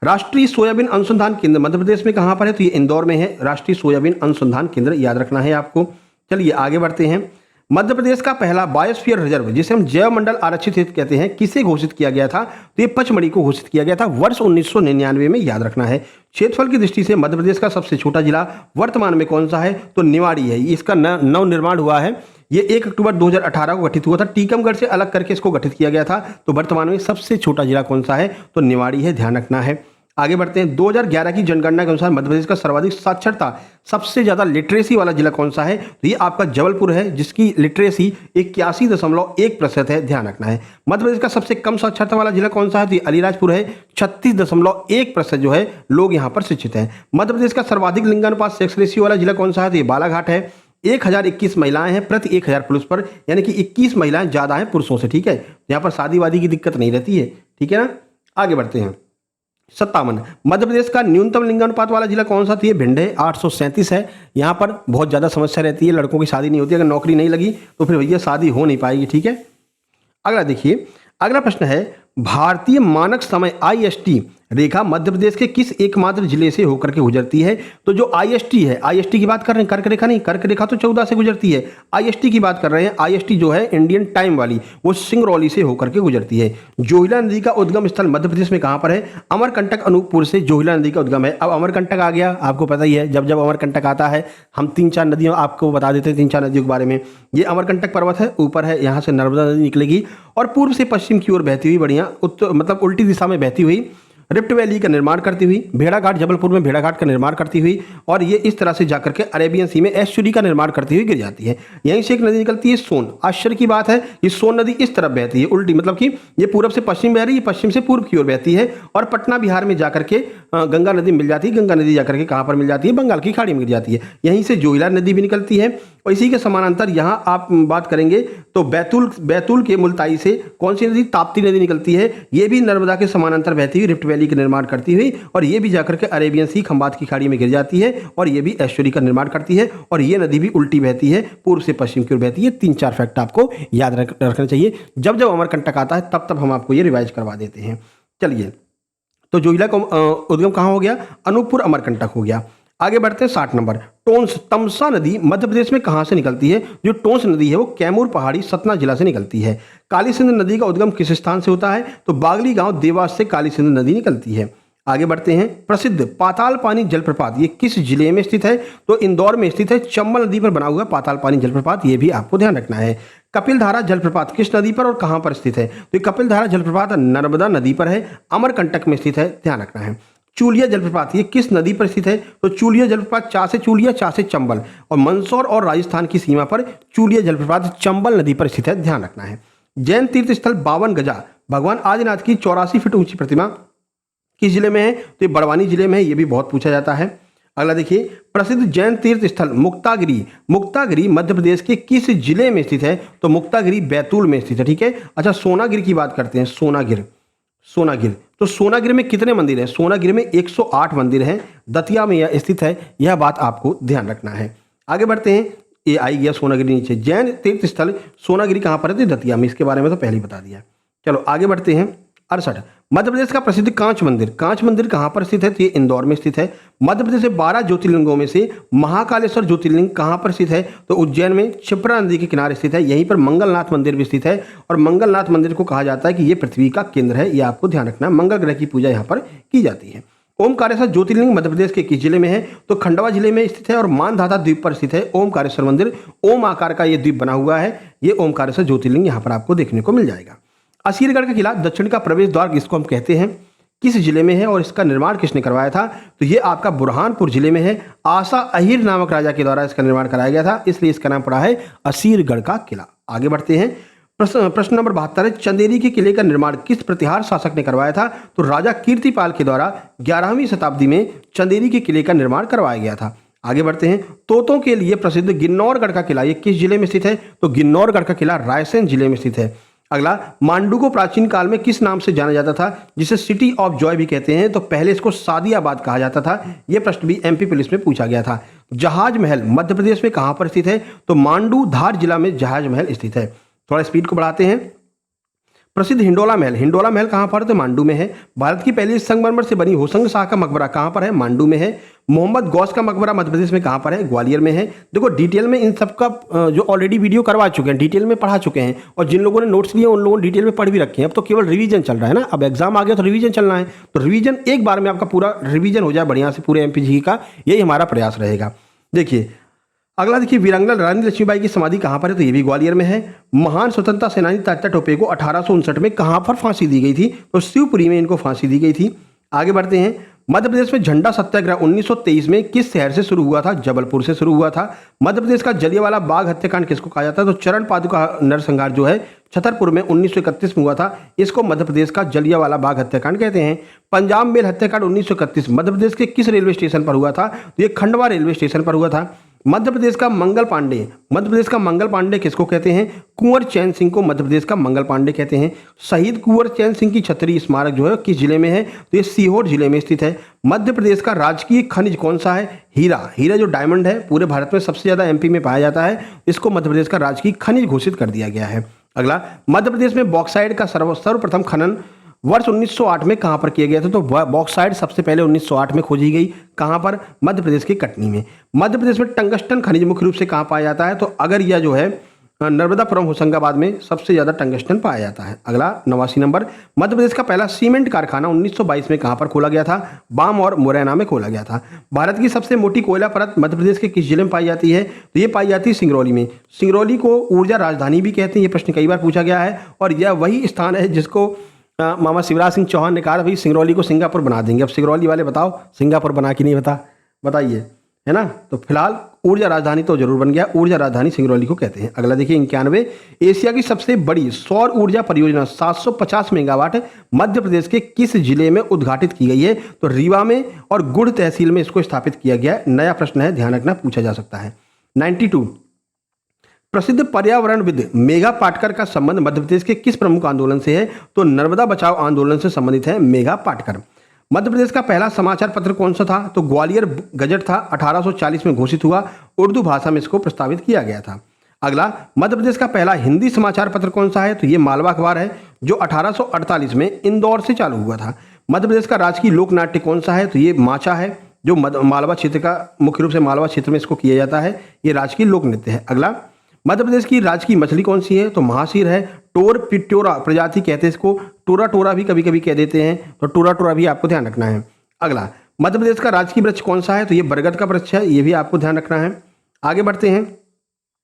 राष्ट्रीय सोयाबीन अनुसंधान केंद्र मध्य प्रदेश में कहां पर है? तो ये इंदौर में है। राष्ट्रीय सोयाबीन अनुसंधान केंद्र याद रखना है आपको। चलिए आगे बढ़ते हैं। मध्य प्रदेश का पहला बायोस्फीयर रिजर्व जिसे हम जैव मंडल आरक्षित क्षेत्र कहते हैं किसे घोषित किया गया था? तो ये पचमढ़ी को घोषित किया गया था वर्ष 1999 में, याद रखना है। क्षेत्रफल की दृष्टि से मध्य प्रदेश का सबसे छोटा जिला वर्तमान में कौन सा है? तो निवाड़ी है। इसका नव निर्माण हुआ है, ये 1 अक्टूबर 2018 को गठित हुआ था। टीकमगढ़ से अलग करके इसको गठित किया गया था। तो वर्तमान में सबसे छोटा जिला कौन सा है? तो निवाड़ी है, ध्यान रखना है। आगे बढ़ते हैं। 2011 की जनगणना के अनुसार मध्य प्रदेश का सर्वाधिक साक्षरता, सबसे ज्यादा लिटरेसी वाला जिला कौन सा है? तो ये आपका जबलपुर है, जिसकी लिटरेसी 81.1% है, ध्यान रखना है। मध्य प्रदेश का सबसे कम साक्षरता वाला जिला कौन सा है? तो ये अलीराजपुर है, 36.1% जो है लोग यहाँ पर शिक्षित हैं। मध्य प्रदेश का सर्वाधिक लिंगानुपात सेक्स रेशियो वाला जिला कौन सा है? तो ये बालाघाट है। 1021 महिलाएं हैं प्रति 1000 पुरुष पर, यानी कि 21 महिलाएं ज्यादा हैं पुरुषों से, ठीक है। यहाँ पर शादी वादी की दिक्कत नहीं रहती है, ठीक है ना। आगे बढ़ते हैं। 57 मध्य प्रदेश का न्यूनतम लिंगानुपात वाला जिला कौन सा? तो ये भिंड है, 837 है। यहाँ पर बहुत ज़्यादा समस्या रहती है, लड़कों की शादी नहीं होती, अगर नौकरी नहीं लगी तो फिर भैया शादी हो नहीं पाएगी, ठीक है। अगला देखिए, अगला प्रश्न है भारतीय मानक समय IST रेखा मध्य प्रदेश के किस एकमात्र जिले से होकर के गुजरती है? तो जो IST है, IST की बात कर रहे हैं, कर्क रेखा नहीं, कर्क रेखा तो 14 से गुजरती है। IST की बात कर रहे हैं, IST जो है इंडियन टाइम वाली, वो सिंगरौली से होकर के गुजरती है। जोहिला नदी का उद्गम स्थल मध्य प्रदेश में कहां पर है? अमरकंटक अनूपपुर से जोहिला नदी का उद्गम है। अब अमरकंटक आ गया, आपको पता ही है, जब जब अमरकंटक आता है हम 3-4 नदियों आपको बता देते हैं, 3-4 नदियों के बारे में। ये अमरकंटक पर्वत है, ऊपर है, यहाँ से नर्मदा नदी निकलेगी और पूर्व से पश्चिम की ओर बहती हुई, बढ़िया मतलब उल्टी दिशा में बहती हुई रिफ्ट वैली का निर्माण करती हुई, भेड़ाघाट, जबलपुर में भेड़ाघाट का निर्माण करती हुई और ये इस तरह से जाकर के अरेबियन सी में एस्चुरी का निर्माण करती हुई गिर जाती है। यहीं से एक नदी निकलती है सोन। आश्चर्य की बात है, ये सोन नदी इस तरफ बहती है उल्टी, मतलब कि ये पूर्व से पश्चिम बह रही है, पश्चिम से पूर्व की ओर बहती है और पटना बिहार में जाकर के गंगा नदी मिल जाती है। गंगा नदी जाकर के कहाँ पर मिल जाती है? बंगाल की खाड़ी में गिर जाती है। यहीं से जोहिला नदी भी निकलती है और इसी के समानांतर यहाँ आप बात करेंगे तो बैतूल के मुल्ताई से कौन सी नदी? ताप्ती नदी निकलती है। ये भी नर्मदा के समानांतर बहती हुई रिफ्ट वैली का निर्माण करती हुई और ये भी जाकर के अरेबियन सी खंबात की खाड़ी में गिर जाती है और ये भी एस्चुरी का निर्माण करती है और ये नदी भी उल्टी बहती है, पूर्व से पश्चिम की ओर बहती है। 3-4 फैक्ट आपको याद रखना चाहिए। जब जब अमरकंटक आता है तब तब हम आपको ये रिवाइज करवा देते हैं। चलिए, तो जोहिला का उद्गम कहाँ हो गया? अनूपपुर अमरकंटक हो गया। आगे बढ़ते हैं 60 नंबर। टोंस तमसा नदी मध्य प्रदेश में कहां से निकलती है? जो टोंस नदी है वो कैमूर पहाड़ी सतना जिला से निकलती है। काली सिंध नदी का उद्गम किस स्थान से होता है? तो बागली गांव देवास से काली सिंध नदी निकलती है। आगे बढ़ते हैं। प्रसिद्ध पाताल पानी जलप्रपात ये किस जिले में स्थित है? तो इंदौर में स्थित है। चंबल नदी पर बना हुआ पाताल पानी जलप्रपात, ये भी आपको ध्यान रखना है। कपिलधारा जलप्रपात किस नदी पर और कहां पर स्थित है? तो कपिलधारा जलप्रपात नर्मदा नदी पर है, अमरकंटक में स्थित है, ध्यान रखना है। चूलिया जलप्रपात ये किस नदी पर स्थित है? तो चूलिया जलप्रपात चा से चूलिया, चा से चंबल और मंदसौर और राजस्थान की सीमा पर चूलिया जलप्रपात चंबल नदी पर स्थित है, ध्यान रखना है। जैन तीर्थ स्थल 52 गजा भगवान आदिनाथ की 84 फीट ऊंची प्रतिमा किस जिले में है? तो ये बड़वानी जिले में है, ये भी बहुत पूछा जाता है। अगला देखिए, प्रसिद्ध जैन तीर्थ स्थल मुक्तागिरी, मुक्तागिरी मध्य प्रदेश के किस जिले में स्थित है? तो मुक्तागिरी बैतूल में स्थित है, ठीक है। अच्छा, सोनागिर की बात करते हैं। सोनागिर तो सोनागिर में कितने मंदिर हैं? सोनागिर में 108 मंदिर हैं, दतिया में यह स्थित है, यह बात आपको ध्यान रखना है। आगे बढ़ते हैं, ये आई गया सोनागिरी नीचे। जैन तीर्थ स्थल सोनागिरी कहाँ पर है? दतिया में, इसके बारे में तो पहले ही बता दिया। चलो आगे बढ़ते हैं। 68। मध्य प्रदेश का प्रसिद्ध कांच मंदिर कहाँ पर स्थित है? तो ये इंदौर में स्थित है। मध्य प्रदेश में 12 ज्योतिर्लिंगों में से महाकालेश्वर ज्योतिर्लिंग कहाँ पर स्थित है? तो उज्जैन में क्षिप्रा नदी के किनारे स्थित है। यहीं पर मंगलनाथ मंदिर भी स्थित है और मंगलनाथ मंदिर को कहा जाता है कि ये पृथ्वी का केंद्र है। ये आपको ध्यान रखना है। मंगल ग्रह की पूजा यहाँ पर की जाती है। ओमकारेश्वर ज्योतिर्लिंग मध्य प्रदेश के किस जिले में है? तो खंडवा जिले में स्थित है और मानधाता द्वीप पर स्थित है ओमकारेश्वर मंदिर। ओम आकार का ये द्वीप बना हुआ है। ये ओमकारेश्वर ज्योतिर्लिंग यहाँ पर आपको देखने को मिल जाएगा। असीरगढ़ का किला दक्षिण का प्रवेश द्वार जिसको हम कहते हैं, किस जिले में है और इसका निर्माण किसने करवाया था? तो ये आपका बुरहानपुर जिले में है। आसा अहिर नामक राजा के द्वारा इसका निर्माण कराया गया था, इसलिए इसका नाम पड़ा है असीरगढ़ का किला। आगे बढ़ते हैं। प्रश्न नंबर 72 है, चंदेरी के किले का निर्माण किस प्रतिहार शासक ने करवाया था? तो राजा कीर्तिपाल के द्वारा 11वीं शताब्दी में चंदेरी के किले का निर्माण करवाया गया था। आगे बढ़ते हैं। तोतों के लिए प्रसिद्ध गिन्नौरगढ़ का किला ये किस जिले में स्थित है? तो गिन्नौरगढ़ का किला रायसेन जिले में स्थित है। अगला, मांडू को प्राचीन काल में किस नाम से जाना जाता था, जिसे सिटी ऑफ जॉय भी कहते हैं? तो पहले इसको सादियाबाद कहा जाता था। यह प्रश्न भी एमपी पुलिस में पूछा गया था। जहाज महल मध्य प्रदेश में कहां पर स्थित है? तो मांडू धार जिला में जहाज महल स्थित है। थोड़ा स्पीड को बढ़ाते हैं। प्रसिद्ध हिंडोला महल कहां पर? तो मांडू में है। भारत की पहली संगमरमर से बनी होशंग शाह का मकबरा कहां पर है? मांडू में है। मोहम्मद गौस का मकबरा मध्य प्रदेश में कहां पर है? ग्वालियर में है। देखो डिटेल में इन सब का जो ऑलरेडी वीडियो करवा चुके हैं, डिटेल में पढ़ा चुके हैं, और जिन लोगों ने नोट्स लिए उन लोगों ने डिटेल में पढ़ भी रखे हैं। अब तो केवल रिवीजन चल रहा है ना, अब एग्जाम आ गया तो रिवीजन चलना है। तो रिवीजन एक बार में आपका पूरा रिवीजन हो जाए बढ़िया से पूरे एमपीजी का, यही हमारा प्रयास रहेगा। देखिए अगला, देखिए वीरांगना रानी लक्ष्मीबाई की समाधि कहां पर है? तो ये भी ग्वालियर में है। महान स्वतंत्रता सेनानी तात्या टोपे को 1859 में कहां पर फांसी दी गई थी? तो शिवपुरी में इनको फांसी दी गई थी। आगे बढ़ते हैं। मध्य प्रदेश में झंडा सत्याग्रह 1923 में किस शहर से शुरू हुआ था? जबलपुर से शुरू हुआ था। मध्य प्रदेश का जलियांवाला बाग हत्याकांड किसको कहा जाता है? तो चरण पादुका नरसंहार जो है छतरपुर में 1931 में हुआ था, इसको मध्य प्रदेश का जलियांवाला बाग हत्याकांड कहते हैं। पंजाब मेल हत्याकांड 1931 मध्य प्रदेश के किस रेलवे स्टेशन पर हुआ था? तो ये खंडवा रेलवे स्टेशन पर हुआ था। मध्य प्रदेश का मंगल पांडे किसको कहते हैं? कुंवर चैन सिंह को मध्य प्रदेश का मंगल पांडे कहते हैं। शहीद कुंवर चैन सिंह की छतरी स्मारक जो है किस जिले में है? तो ये सीहोर जिले में स्थित है। मध्य प्रदेश का राजकीय खनिज कौन सा है? हीरा जो डायमंड है पूरे भारत में सबसे ज्यादा एमपी में पाया जाता है, इसको मध्य प्रदेश का राजकीय खनिज घोषित कर दिया गया है। अगला, मध्य प्रदेश में बॉक्साइट का सर्वप्रथम खनन वर्ष 1908 में कहां पर किया गया था? तो बॉक्साइट सबसे पहले 1908 में खोजी गई। कहां पर? मध्य प्रदेश के कटनी में। मध्य प्रदेश में टंगस्टन खनिज मुख्य रूप से कहां पाया जाता है? तो अगरिया जो है नर्मदापुरम होशंगाबाद में सबसे ज्यादा टंगस्टन पाया जाता है। अगला 89 नंबर, मध्य प्रदेश का पहला सीमेंट कारखाना 1922 में कहां पर खोला गया था? बाम और मुरैना में खोला गया था। भारत की सबसे मोटी कोयला परत मध्य प्रदेश के किस जिले में पाई जाती है? तो ये पाई जाती है सिंगरौली में। सिंगरौली को ऊर्जा राजधानी भी कहते हैं, ये प्रश्न कई बार पूछा गया है, और यह वही स्थान है जिसको मामा शिवराज सिंह चौहान ने कहा भाई सिंगरौली को सिंगापुर बना देंगे। अब सिंगरौली वाले बताओ सिंगापुर बना कि नहीं बताइए, है ना? तो फिलहाल ऊर्जा राजधानी तो जरूर बन गया, ऊर्जा राजधानी सिंगरौली को कहते हैं। अगला देखिए 91, एशिया की सबसे बड़ी सौर ऊर्जा परियोजना 750 मेगावाट मध्य प्रदेश के किस जिले में उद्घाटित की गई है? तो रीवा में और गुड़ तहसील में इसको स्थापित किया गया है। नया प्रश्न है, ध्यान रखना, पूछा जा सकता है। 92, प्रसिद्ध पर्यावरणविद मेघा पाटकर का संबंध मध्य प्रदेश के किस प्रमुख आंदोलन से है? तो नर्मदा बचाओ आंदोलन से संबंधित है मेघा पाटकर। मध्य प्रदेश का पहला समाचार पत्र कौन सा था? तो ग्वालियर गजट था, 1840 में घोषित हुआ, उर्दू भाषा में इसको प्रस्तावित किया गया था। अगला, मध्य प्रदेश का पहला हिंदी समाचार पत्र कौन सा है? तो ये मालवा अखबार है, जो 1848 में इंदौर से चालू हुआ था। मध्य प्रदेश का राजकीय लोक नाट्य कौन सा है? तो ये माचा है, जो मालवा क्षेत्र का, मुख्य रूप से मालवा क्षेत्र में इसको किया जाता है, ये राजकीय लोक नृत्य है। अगला, मध्य प्रदेश की राजकीय मछली कौन सी है? तो महासीर है, टोर पिट्योरा प्रजाति कहते हैं इसको, टोरा भी कभी कभी कह देते हैं, तो टोरा भी आपको ध्यान रखना है। अगला, मध्य प्रदेश का राजकीय वृक्ष कौन सा है? तो ये बरगद का वृक्ष है, ये भी आपको ध्यान रखना है। आगे बढ़ते हैं,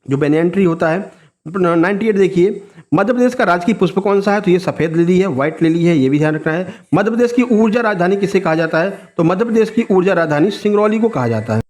जो बेनियन ट्री होता है 98 देखिए, मध्य प्रदेश का राजकीय पुष्प कौन सा है? तो ये सफेद लिली है, व्हाइट लिली है, ये भी ध्यान रखना है। मध्य प्रदेश की ऊर्जा राजधानी किसे कहा जाता है? तो मध्य प्रदेश की ऊर्जा राजधानी सिंगरौली को कहा जाता है।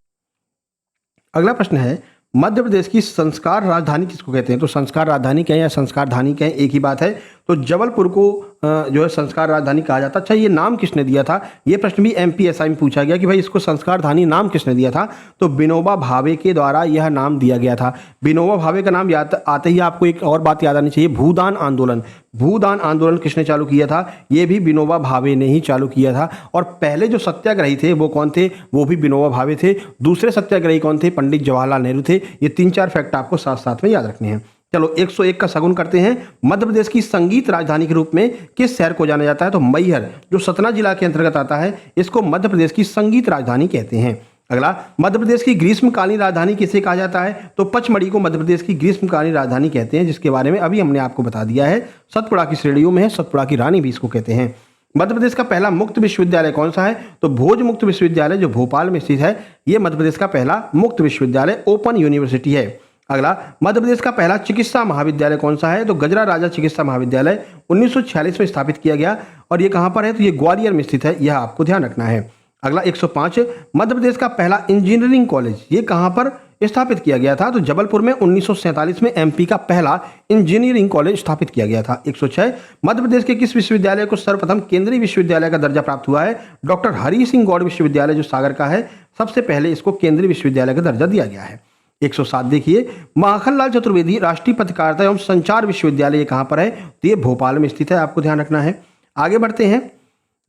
अगला प्रश्न है, मध्य प्रदेश की संस्कार राजधानी किसको कहते हैं? तो संस्कार राजधानी कहें या संस्कार धानी कहें एक ही बात है। तो जबलपुर को जो है संस्कार राजधानी कहा जाता है। अच्छा, ये नाम किसने दिया था? ये प्रश्न भी एमपीएसआई में पूछा गया कि भाई इसको संस्कार धानी नाम किसने दिया था? तो विनोबा भावे के द्वारा यह नाम दिया गया था। विनोबा भावे का नाम आते ही आपको एक और बात याद आनी चाहिए, भूदान आंदोलन किसने चालू किया था? ये भी विनोबा भावे ने ही चालू किया था। और पहले जो सत्याग्रही थे वो कौन थे? वो भी विनोबा भावे थे। दूसरे सत्याग्रही कौन थे? पंडित जवाहरलाल नेहरू थे। ये 3-4 फैक्ट आपको साथ साथ में याद रखने हैं। चलो 101 का शगुन करते हैं। मध्य प्रदेश की संगीत राजधानी के रूप में किस शहर को जाना जाता है? तो मैहर, जो सतना जिला के अंतर्गत आता है, इसको मध्य प्रदेश की संगीत राजधानी कहते हैं। अगला, मध्य प्रदेश की ग्रीष्मकालीन राजधानी किसे कहा जाता है? तो पचमढ़ी को मध्य प्रदेश की ग्रीष्मकालीन राजधानी कहते हैं, जिसके बारे में अभी हमने आपको बता दिया है। सतपुड़ा की श्रेणियों में है, सतपुड़ा की रानी भी इसको कहते हैं। मध्य प्रदेश का पहला मुक्त विश्वविद्यालय कौन सा है? तो भोज मुक्त विश्वविद्यालय, जो भोपाल में स्थित है, यह मध्य प्रदेश का पहला मुक्त विश्वविद्यालय ओपन यूनिवर्सिटी है। अगला, मध्य प्रदेश का पहला चिकित्सा महाविद्यालय कौन सा है? तो गजरा राजा चिकित्सा महाविद्यालय 1946 में स्थापित किया गया, और ये कहाँ पर है? तो ये ग्वालियर में स्थित है, यह आपको ध्यान रखना है। अगला 105, मध्य प्रदेश का पहला इंजीनियरिंग कॉलेज ये कहाँ पर स्थापित किया गया था? तो जबलपुर में 1947 में एमपी का पहला इंजीनियरिंग कॉलेज स्थापित किया गया था। 106, मध्य प्रदेश के किस विश्वविद्यालय को सर्वप्रथम केंद्रीय विश्वविद्यालय का दर्जा प्राप्त हुआ है? डॉक्टर हरि सिंह गौड़ विश्वविद्यालय, जो सागर का है, सबसे पहले इसको केंद्रीय विश्वविद्यालय का दर्जा दिया गया है। 107 देखिए, माखनलाल चतुर्वेदी राष्ट्रीय पत्रकारिता एवं संचार विश्वविद्यालय कहाँ पर है? तो ये भोपाल में स्थित है, आपको ध्यान रखना है। आगे बढ़ते हैं।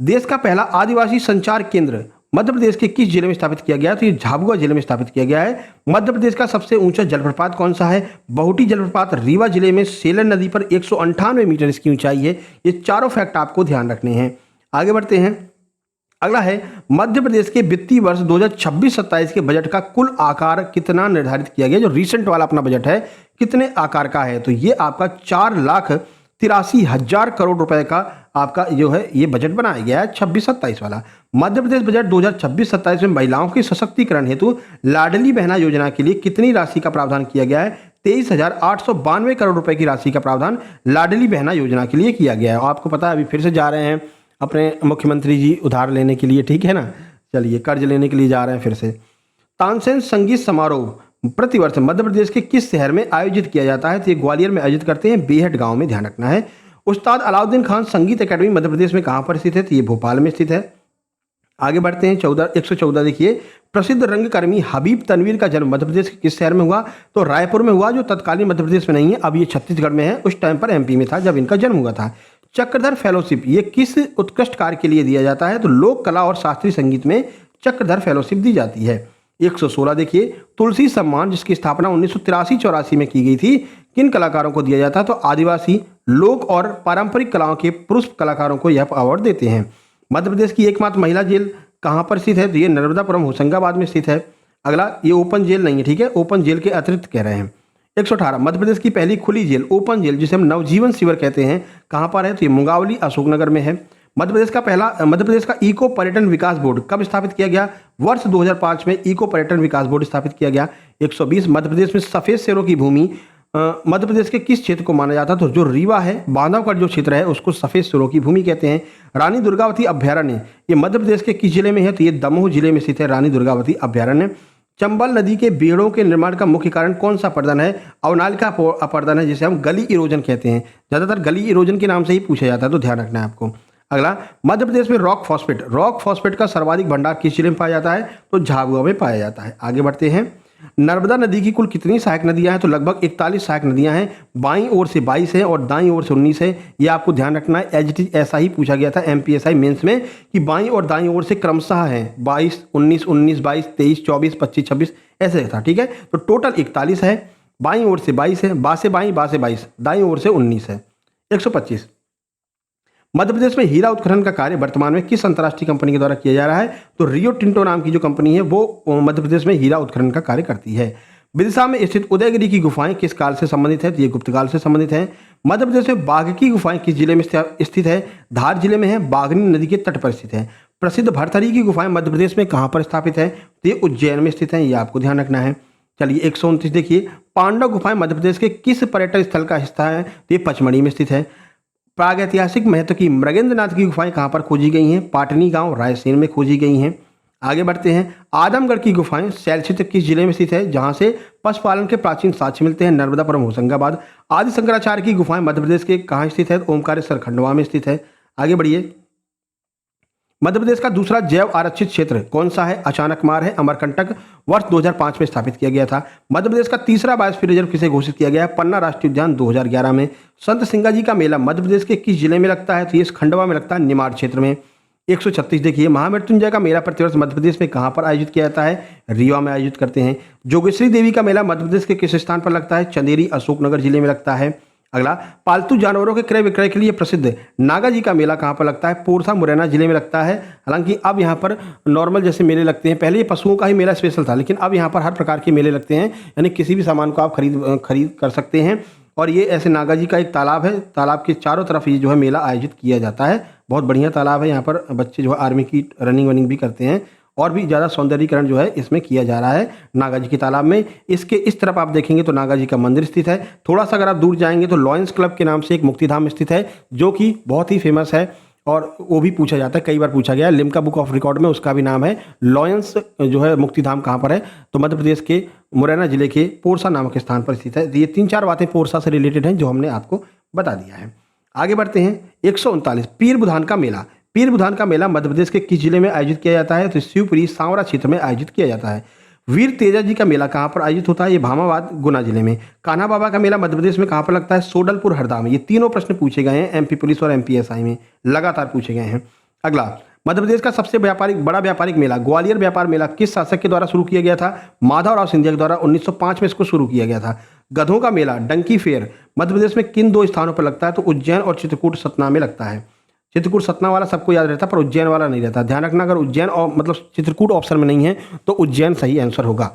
देश का पहला आदिवासी संचार केंद्र मध्य प्रदेश के किस जिले में स्थापित किया गया? तो ये झाबुआ जिले में स्थापित किया गया है। मध्य प्रदेश का सबसे ऊंचा जलप्रपात कौन सा है? बहुटी जलप्रपात रीवा जिले में सेलन नदी पर 198 मीटर इसकी ऊंचाई है। ये चारों फैक्ट आपको ध्यान रखने हैं। आगे बढ़ते हैं। अगला है, मध्य प्रदेश के वित्तीय वर्ष 2026-27 के बजट का कुल आकार कितना निर्धारित किया गया? जो रिसेंट वाला अपना बजट है, कितने आकार का है? तो ये आपका 4,83,000 करोड़ रुपए का आपका जो है ये बजट बनाया गया है 26-27 वाला। मध्य प्रदेश बजट 2026-27 में महिलाओं के सशक्तिकरण हेतु लाडली बहना योजना के लिए कितनी राशि का प्रावधान किया गया है? 23,892 करोड़ रुपए की राशि का प्रावधान लाडली बहना योजना के लिए किया गया है। और आपको पता है अभी फिर से जा रहे हैं अपने मुख्यमंत्री जी उधार लेने के लिए, ठीक है ना। चलिए, कर्ज लेने के लिए जा रहे हैं फिर से। तानसेन संगीत समारोह प्रतिवर्ष मध्य प्रदेश के किस शहर में आयोजित किया जाता है? तो ये ग्वालियर में आयोजित करते हैं, बेहट गांव में, ध्यान रखना है। उस्ताद अलाउद्दीन खान संगीत अकेडमी मध्य प्रदेश में कहाँ पर स्थित है? तो ये भोपाल में स्थित है। आगे बढ़ते हैं। 114 देखिए, प्रसिद्ध रंगकर्मी हबीब तनवीर का जन्म मध्य प्रदेश के किस शहर में हुआ? तो रायपुर में हुआ, जो तत्कालीन मध्य प्रदेश में नहीं है, अब ये छत्तीसगढ़ में है। उस टाइम पर एमपी में था जब इनका जन्म हुआ था। चक्रधर फेलोशिप ये किस उत्कृष्ट कार्य के लिए दिया जाता है? तो लोक कला और शास्त्रीय संगीत में चक्रधर फेलोशिप दी जाती है। 116 देखिए, तुलसी सम्मान जिसकी स्थापना 1983-84 में की गई थी, किन कलाकारों को दिया जाता है? तो आदिवासी, लोक और पारंपरिक कलाओं के पुरुष कलाकारों को यह अवार्ड देते हैं। मध्य प्रदेश की एकमात्र महिला जेल कहाँ पर स्थित है? तो ये नर्मदापुरम होशंगाबाद में स्थित है। अगला, ये ओपन जेल नहीं है, ठीक है, ओपन जेल के अतिरिक्त कह रहे हैं। 118, मध्य प्रदेश की पहली खुली जेल ओपन जेल जिसे हम नवजीवन शिविर कहते हैं, कहाँ पर है? तो ये मुंगावली अशोकनगर में है। मध्य प्रदेश का इको पर्यटन विकास बोर्ड कब स्थापित किया गया? वर्ष 2005 में इको पर्यटन विकास बोर्ड स्थापित किया गया। 120, मध्य प्रदेश में सफेद शेरों की भूमि मध्य प्रदेश के किस क्षेत्र को माना जाता है? तो जो रीवा है, बांधवगढ़ जो क्षेत्र है, उसको सफेद शेरों की भूमि कहते हैं। रानी दुर्गावती अभ्यारण्य ये मध्य प्रदेश के किस जिले में है? तो ये दमोह जिले में स्थित है रानी दुर्गावती अभ्यारण्य। चंबल नदी के बेड़ों के निर्माण का मुख्य कारण कौन सा अपर्दन है? अवनालिका अपर्दन है, जिसे हम गली इरोजन कहते हैं। ज़्यादातर गली इरोजन के नाम से ही पूछा जाता है, तो ध्यान रखना है आपको। अगला, मध्य प्रदेश में रॉक फॉस्फेट का सर्वाधिक भंडार किस जिले में पाया जाता है? तो झाबुआ में पाया जाता है। आगे बढ़ते हैं। नर्मदा नदी की कुल कितनी सहायक नदियां हैं? तो लगभग 41 सहायक नदियां हैं। बाईं ओर से 22 है और दाईं ओर से 19 है। ये आपको ध्यान रखना है। ऐसा ही पूछा गया था एमपीएसआई मेंस में कि बाईं और दाईं ओर से क्रमशः है 22, 19, 19, 22, 23, 24, 25, 26 ऐसे था, ठीक है। तो टोटल 41 है। बाईं ओर से 22 है, बा से 22, दाईं ओर से 19 है। 125, मध्य प्रदेश में हीरा उत्खनन का कार्य वर्तमान में किस अंतर्राष्ट्रीय कंपनी के द्वारा किया जा रहा है? तो रियो टिंटो नाम की जो कंपनी है वो मध्य प्रदेश में हीरा उत्खनन का कार्य करती है। विदिशा में स्थित उदयगिरी की गुफाएं किस काल से संबंधित है? तो ये गुप्त काल से संबंधित है। मध्य प्रदेश में बाघ की गुफाएं किस जिले में स्थित है? धार जिले में है, बाघनी नदी के तट पर स्थित है। प्रसिद्ध भरथरी की गुफाएं मध्य प्रदेश में कहाँ पर स्थापित है? तो ये उज्जैन में स्थित है, ये आपको ध्यान रखना है। चलिए 129 देखिए, पांडव गुफाएं मध्य प्रदेश के किस पर्यटन स्थल का हिस्सा है? तो ये पचमढ़ी में स्थित है। प्रागैतिहासिक महत्व की मृगेंद्रनाथ की गुफाएं कहाँ पर खोजी गई हैं? पाटनी गांव रायसेन में खोजी गई हैं। आगे बढ़ते हैं। आदमगढ़ की गुफाएं शैल क्षेत्र किस जिले में स्थित है, जहां से पशुपालन के प्राचीन साक्ष्य मिलते हैं? नर्मदापुरम होशंगाबाद। आदि शंकराचार्य की गुफाएं मध्य प्रदेश के कहाँ स्थित है? ओमकारेश्वर खंडवा में स्थित है। आगे बढ़िए। मध्य प्रदेश का दूसरा जैव आरक्षित क्षेत्र कौन सा है? अचानकमार है, अमरकंटक वर्ष 2005 में स्थापित किया गया था। मध्य प्रदेश का तीसरा बायोस्फीयर रिजर्व किसे घोषित किया गया है? पन्ना राष्ट्रीय उद्यान 2011 में। संत सिंगाजी का मेला मध्य प्रदेश के किस जिले में लगता है? तो ये खंडवा में लगता है, निमाड़ क्षेत्र में। 136 देखिए, महामृत्युंजय का मेला प्रतिवर्ष मध्य प्रदेश में कहाँ पर आयोजित किया जाता है? रीवा में आयोजित करते हैं। जोगेश्वरी देवी का मेला मध्य प्रदेश के किस स्थान पर लगता है? चंदेरी, अशोकनगर जिले में लगता है। अगला, पालतू जानवरों के क्रय विक्रय के लिए प्रसिद्ध नागा जी का मेला कहाँ पर लगता है? पोरसा, मुरैना जिले में लगता है। हालांकि अब यहाँ पर नॉर्मल जैसे मेले लगते हैं, पहले ये पशुओं का ही मेला स्पेशल था, लेकिन अब यहाँ पर हर प्रकार के मेले लगते हैं, यानी किसी भी सामान को आप खरीद कर सकते हैं। और ये ऐसे नागा जी का एक तालाब है, तालाब के चारों तरफ ये जो है मेला आयोजित किया जाता है। बहुत बढ़िया तालाब है, यहाँ पर बच्चे जो है आर्मी की रनिंग वनिंग भी करते हैं, और भी ज़्यादा सौंदर्यीकरण जो है इसमें किया जा रहा है नागा जी के तालाब में। इसके इस तरफ आप देखेंगे तो नागा जी का मंदिर स्थित है। थोड़ा सा अगर आप दूर जाएंगे तो लॉयंस क्लब के नाम से एक मुक्तिधाम स्थित है, जो कि बहुत ही फेमस है, और वो भी पूछा जाता है, कई बार पूछा गया है, लिम्का बुक ऑफ रिकॉर्ड में उसका भी नाम है। लॉयंस जो है मुक्तिधाम कहाँ पर है? तो मध्य प्रदेश के मुरैना जिले के पोरसा नामक स्थान पर स्थित है। ये 3-4 बातें पोरसा से रिलेटेड हैं जो हमने आपको बता दिया है। आगे बढ़ते हैं। 139 पीर बुधान का मेला। पीर बुधान का मेला मध्य प्रदेश के किस जिले में आयोजित किया जाता है? तो शिवपुरी, सांवरा क्षेत्र में आयोजित किया जाता है। वीर तेजा जी का मेला कहाँ पर आयोजित होता है? ये भामाबाद, गुना जिले में। कान्हा बाबा का मेला मध्य प्रदेश में कहाँ पर लगता है? सोडलपुर, हरदा में। ये तीनों प्रश्न पूछे गए हैं एमपी पुलिस और एमपीएसआई में, लगातार पूछे गए हैं। अगला, मध्य प्रदेश का सबसे बड़ा व्यापारिक मेला ग्वालियर व्यापार मेला किस शासक के द्वारा शुरू किया गया था? माधवराव सिंधिया के द्वारा 1905 में इसको शुरू किया गया था। गधों का मेला डंकी फेयर मध्य प्रदेश में किन 2 स्थानों पर लगता है? तो उज्जैन और चित्रकूट, सतना में लगता है। चित्रकूट सतना वाला सबको याद रहता है, पर उज्जैन वाला नहीं रहता, ध्यान रखना। अगर उज्जैन और मतलब चित्रकूट ऑप्शन में नहीं है तो उज्जैन सही आंसर होगा।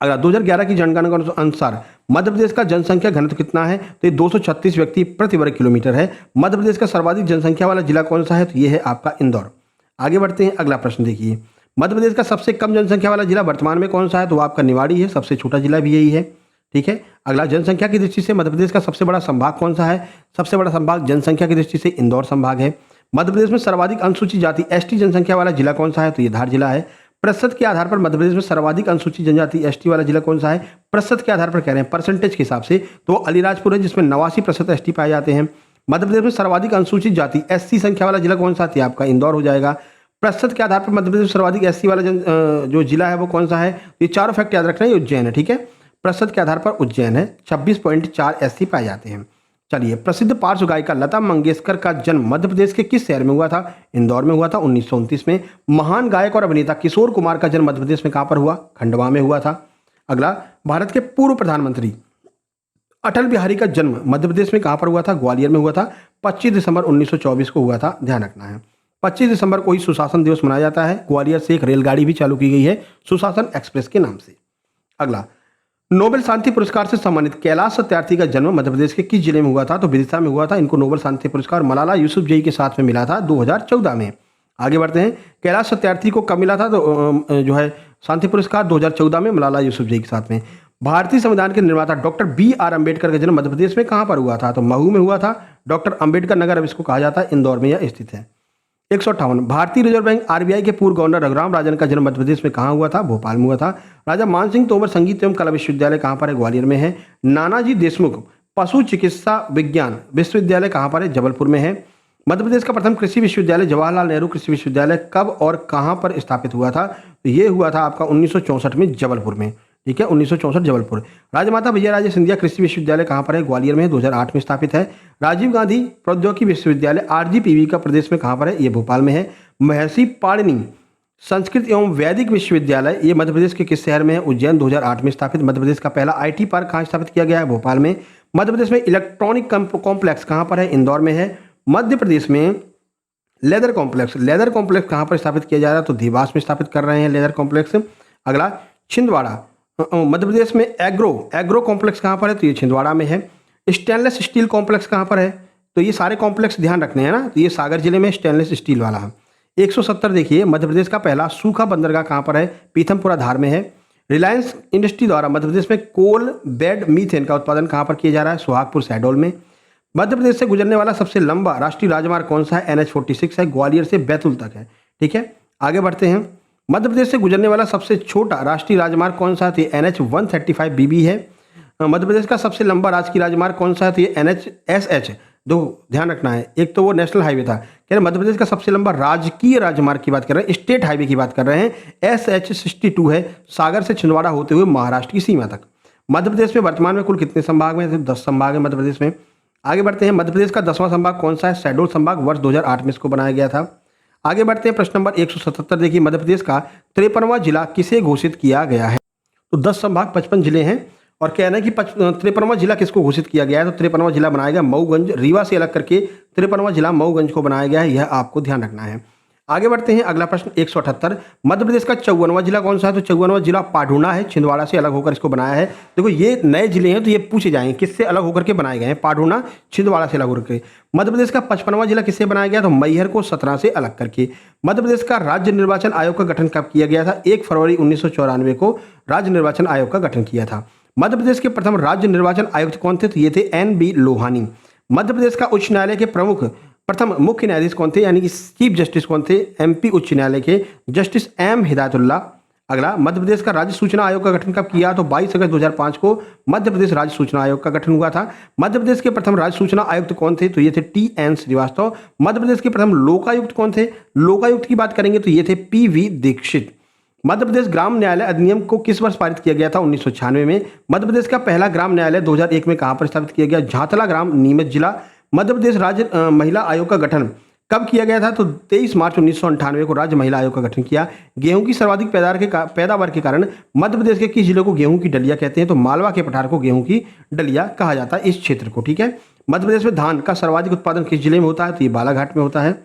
अगला, 2011 की जनगणना के अनुसार मध्य प्रदेश का जनसंख्या घनत्व कितना है? तो ये 236 व्यक्ति प्रति वर्ग किलोमीटर है। मध्य प्रदेश का सर्वाधिक जनसंख्या वाला जिला कौन सा है? तो ये है आपका इंदौर। आगे बढ़ते हैं, अगला प्रश्न देखिए। मध्य प्रदेश का सबसे कम जनसंख्या वाला जिला वर्तमान में कौन सा है? तो आपका निवाड़ी है, सबसे छोटा जिला भी यही है। ठीक है। अगला, जनसंख्या की दृष्टि से मध्य प्रदेश का सबसे बड़ा संभाग कौन सा है? सबसे बड़ा संभाग जनसंख्या की दृष्टि से इंदौर संभाग है। मध्य प्रदेश में सर्वाधिक अनुसूचित जाति एसटी जनसंख्या वाला जिला कौन सा है? तो ये धार जिला है। प्रतिशत के आधार पर मध्य प्रदेश में सर्वाधिक अनुसूचित जनजाति एसटी वाला जिला कौन सा है? प्रतिशत के आधार पर कह रहे हैं, परसेंटेज के हिसाब से, तो अलीराजपुर है जिसमें 89% एसटी पाए जाते हैं। मध्य प्रदेश में सर्वाधिक अनुसूचित जाति एससी संख्या वाला जिला कौन सा है? आपका इंदौर हो जाएगा। प्रतिशत के आधार पर मध्य प्रदेश में सर्वाधिक एससी वाला जो जिला है वो कौन सा है? ये चारों फैक्ट याद रखना है, उज्जैन है। ठीक है, प्रतिशत के आधार पर उज्जैन है, 26.4 एससी पाए जाते हैं। चलिए, प्रसिद्ध पार्श्व गायिका लता मंगेशकर का जन्म मध्य प्रदेश के किस शहर में हुआ था? इंदौर में हुआ था 1929 में। महान गायक और अभिनेता किशोर कुमार का जन्म मध्य प्रदेश में कहां पर हुआ? खंडवा में हुआ था। अगला, भारत के पूर्व प्रधानमंत्री अटल बिहारी का जन्म मध्य प्रदेश में कहां पर हुआ था? ग्वालियर में हुआ था। 25 दिसंबर 1924 को हुआ था, ध्यान रखना है। 25 दिसंबर को ही सुशासन दिवस मनाया जाता है। ग्वालियर से एक रेलगाड़ी भी चालू की गई है सुशासन एक्सप्रेस के नाम से। अगला, नोबेल शांति पुरस्कार से सम्मानित कैलाश सत्यार्थी का जन्म मध्य प्रदेश के किस जिले में हुआ था? तो विदिशा में हुआ था। इनको नोबेल शांति पुरस्कार मलाला यूसुफजई के साथ में मिला था 2014 में। आगे बढ़ते हैं, कैलाश सत्यार्थी को कब मिला था? तो जो है शांति पुरस्कार 2014 में मलाला यूसुफजई के साथ में। भारतीय संविधान के निर्माता डॉक्टर BR अम्बेडकर का जन्म मध्य प्रदेश में कहां पर हुआ था? तो महू में हुआ था। डॉक्टर अम्बेडकर नगर अब इसको कहा जाता है, इंदौर में यह स्थित है। 158, भारतीय रिजर्व बैंक RBI के पूर्व गवर्नर रघुराम राजन का जन्म मध्य प्रदेश में कहां हुआ था? भोपाल में हुआ था। राजा मानसिंह तोमर संगीत एवं कला विश्वविद्यालय कहां पर है? ग्वालियर में है। नानाजी देशमुख पशु चिकित्सा विज्ञान विश्वविद्यालय कहां पर है? जबलपुर में है। मध्य प्रदेश का प्रथम कृषि विश्वविद्यालय जवाहरलाल नेहरू कृषि विश्वविद्यालय कब और कहां पर स्थापित हुआ था? तो ये हुआ था आपका 1964 में जबलपुर में। ठीक है, 1964 जबलपुर। राजमाता विजयराजे सिंधिया कृषि विश्वविद्यालय कहां पर है? ग्वालियर में, 2008 में स्थापित है। राजीव गांधी प्रौद्योगिकी विश्वविद्यालय RGPV का प्रदेश में कहां पर है? ये भोपाल में है। महर्षि पाणिनि संस्कृत एवं वैदिक विश्वविद्यालय ये मध्य प्रदेश के किस शहर में है? उज्जैन, 2008 में स्थापित। मध्य प्रदेश का पहला IT पार्क कहां स्थापित किया गया है? भोपाल में। मध्य प्रदेश में इलेक्ट्रॉनिक कॉम्प्लेक्स कहां पर है? इंदौर में है। मध्य प्रदेश में लेदर कॉम्प्लेक्स कहां पर स्थापित किया जा रहा है? तो देवास में स्थापित कर रहे हैं लेदर कॉम्प्लेक्स। अगला, छिंदवाड़ा मध्य प्रदेश में एग्रो कॉम्प्लेक्स कहां पर है? तो ये छिंदवाड़ा में है। स्टेनलेस स्टील कॉम्प्लेक्स कहां पर है? तो ये सारे कॉम्प्लेक्स ध्यान रखने हैं ना, तो ये सागर जिले में स्टेनलेस स्टील वाला है। 170 देखिए, मध्य प्रदेश का पहला सूखा बंदरगाह कहां पर है? पीथमपुरा धार में है। रिलायंस इंडस्ट्री द्वारा मध्य प्रदेश में कोल बेड मीथेन का उत्पादन कहां पर किया जा रहा है? सोहागपुर शहडोल में। मध्य प्रदेश से गुजरने वाला सबसे लंबा राष्ट्रीय राजमार्ग कौन सा है? NH46 है, ग्वालियर से बैतूल तक है। ठीक है, आगे बढ़ते हैं। मध्य प्रदेश से गुजरने वाला सबसे छोटा राष्ट्रीय राजमार्ग कौन सा है? तो ये NH135BB है। मध्य प्रदेश का सबसे लंबा राजकीय राजमार्ग कौन सा है? तो ये NHSH, दो ध्यान रखना है, एक तो वो नेशनल हाईवे था, कह रहे मध्य प्रदेश का सबसे लंबा राजकीय राजमार्ग की बात कर रहे हैं, स्टेट हाईवे की बात कर रहे हैं। SH62 है, सागर से छिंदवाड़ा होते हुए महाराष्ट्र की सीमा तक। मध्य प्रदेश में वर्तमान में कुल कितने संभाग में? 10 संभाग है मध्य प्रदेश में। आगे बढ़ते हैं, मध्य प्रदेश का 10वां संभाग कौन सा है? शहडोल संभाग, वर्ष 2008 में इसको बनाया गया था। आगे बढ़ते हैं प्रश्न नंबर 177। देखिए मध्य प्रदेश का 53वां जिला किसे घोषित किया गया है? तो 10 संभाग 55 जिले हैं और कहना है कि 53वां जिला किसको घोषित किया गया है? तो 53वां जिला बनाया गया मऊगंज, रीवा से अलग करके 53वां जिला मऊगंज को बनाया गया है, यह आपको ध्यान रखना है। आगे बढ़ते हैं अगला प्रश्न 178। मध्य प्रदेश का 54वां जिला कौन सा है? तो 54वां जिला पाढूना है, छिंदवाड़ा से अलग होकर इसको बनाया है। देखो ये नए जिले हैं तो ये पूछे जाएंगे किससे अलग होकर के बनाए गए हैं, पाढूना छिंदवाड़ा से अलग होकर के। मध्य प्रदेश का 55वां जिला किससे बनाया गया? तो मैहर को 17 से अलग करके। मध्य प्रदेश का राज्य निर्वाचन आयोग का गठन कब किया गया था? 1 फरवरी 1994 को राज्य निर्वाचन आयोग का गठन किया था। मध्य प्रदेश के प्रथम राज्य निर्वाचन आयुक्त कौन थे? तो ये थे NB लोहानी। मध्य प्रदेश का उच्च न्यायालय के प्रथम मुख्य न्यायाधीश कौन थे, यानी कि चीफ जस्टिस कौन थे? MP उच्च न्यायालय के जस्टिस M हिदायतुल्ला। अगला, मध्य प्रदेश का राज्य सूचना आयोग का गठन कब किया? तो 22 अगस्त 2005 को मध्य प्रदेश राज्य सूचना आयोग का गठन हुआ था। मध्य प्रदेश के प्रथम राज्य सूचना आयुक्त कौन थे? तो ये थे TN श्रीवास्तव। मध्य प्रदेश के प्रथम लोकायुक्त कौन थे? लोकायुक्त की बात करेंगे तो ये थे PV दीक्षित। मध्य प्रदेश ग्राम न्यायालय अधिनियम को किस वर्ष पारित किया गया था? 1996 में। मध्य प्रदेश का पहला ग्राम न्यायालय 2001 में कहां पर स्थापित किया गया? झांतला ग्राम, नीमच जिला। मध्य प्रदेश राज्य महिला आयोग का गठन कब किया गया था? तो 23 मार्च 1998 को राज्य महिला आयोग का गठन किया। गेहूं की सर्वाधिक पैदावार के कारण मध्य प्रदेश के किस जिले को गेहूं की डलिया कहते हैं? तो मालवा के पठार को गेहूं की डलिया कहा जाता है, इस क्षेत्र को। ठीक है। मध्य प्रदेश में धान का सर्वाधिक उत्पादन किस जिले में होता है? तो ये बालाघाट में होता है।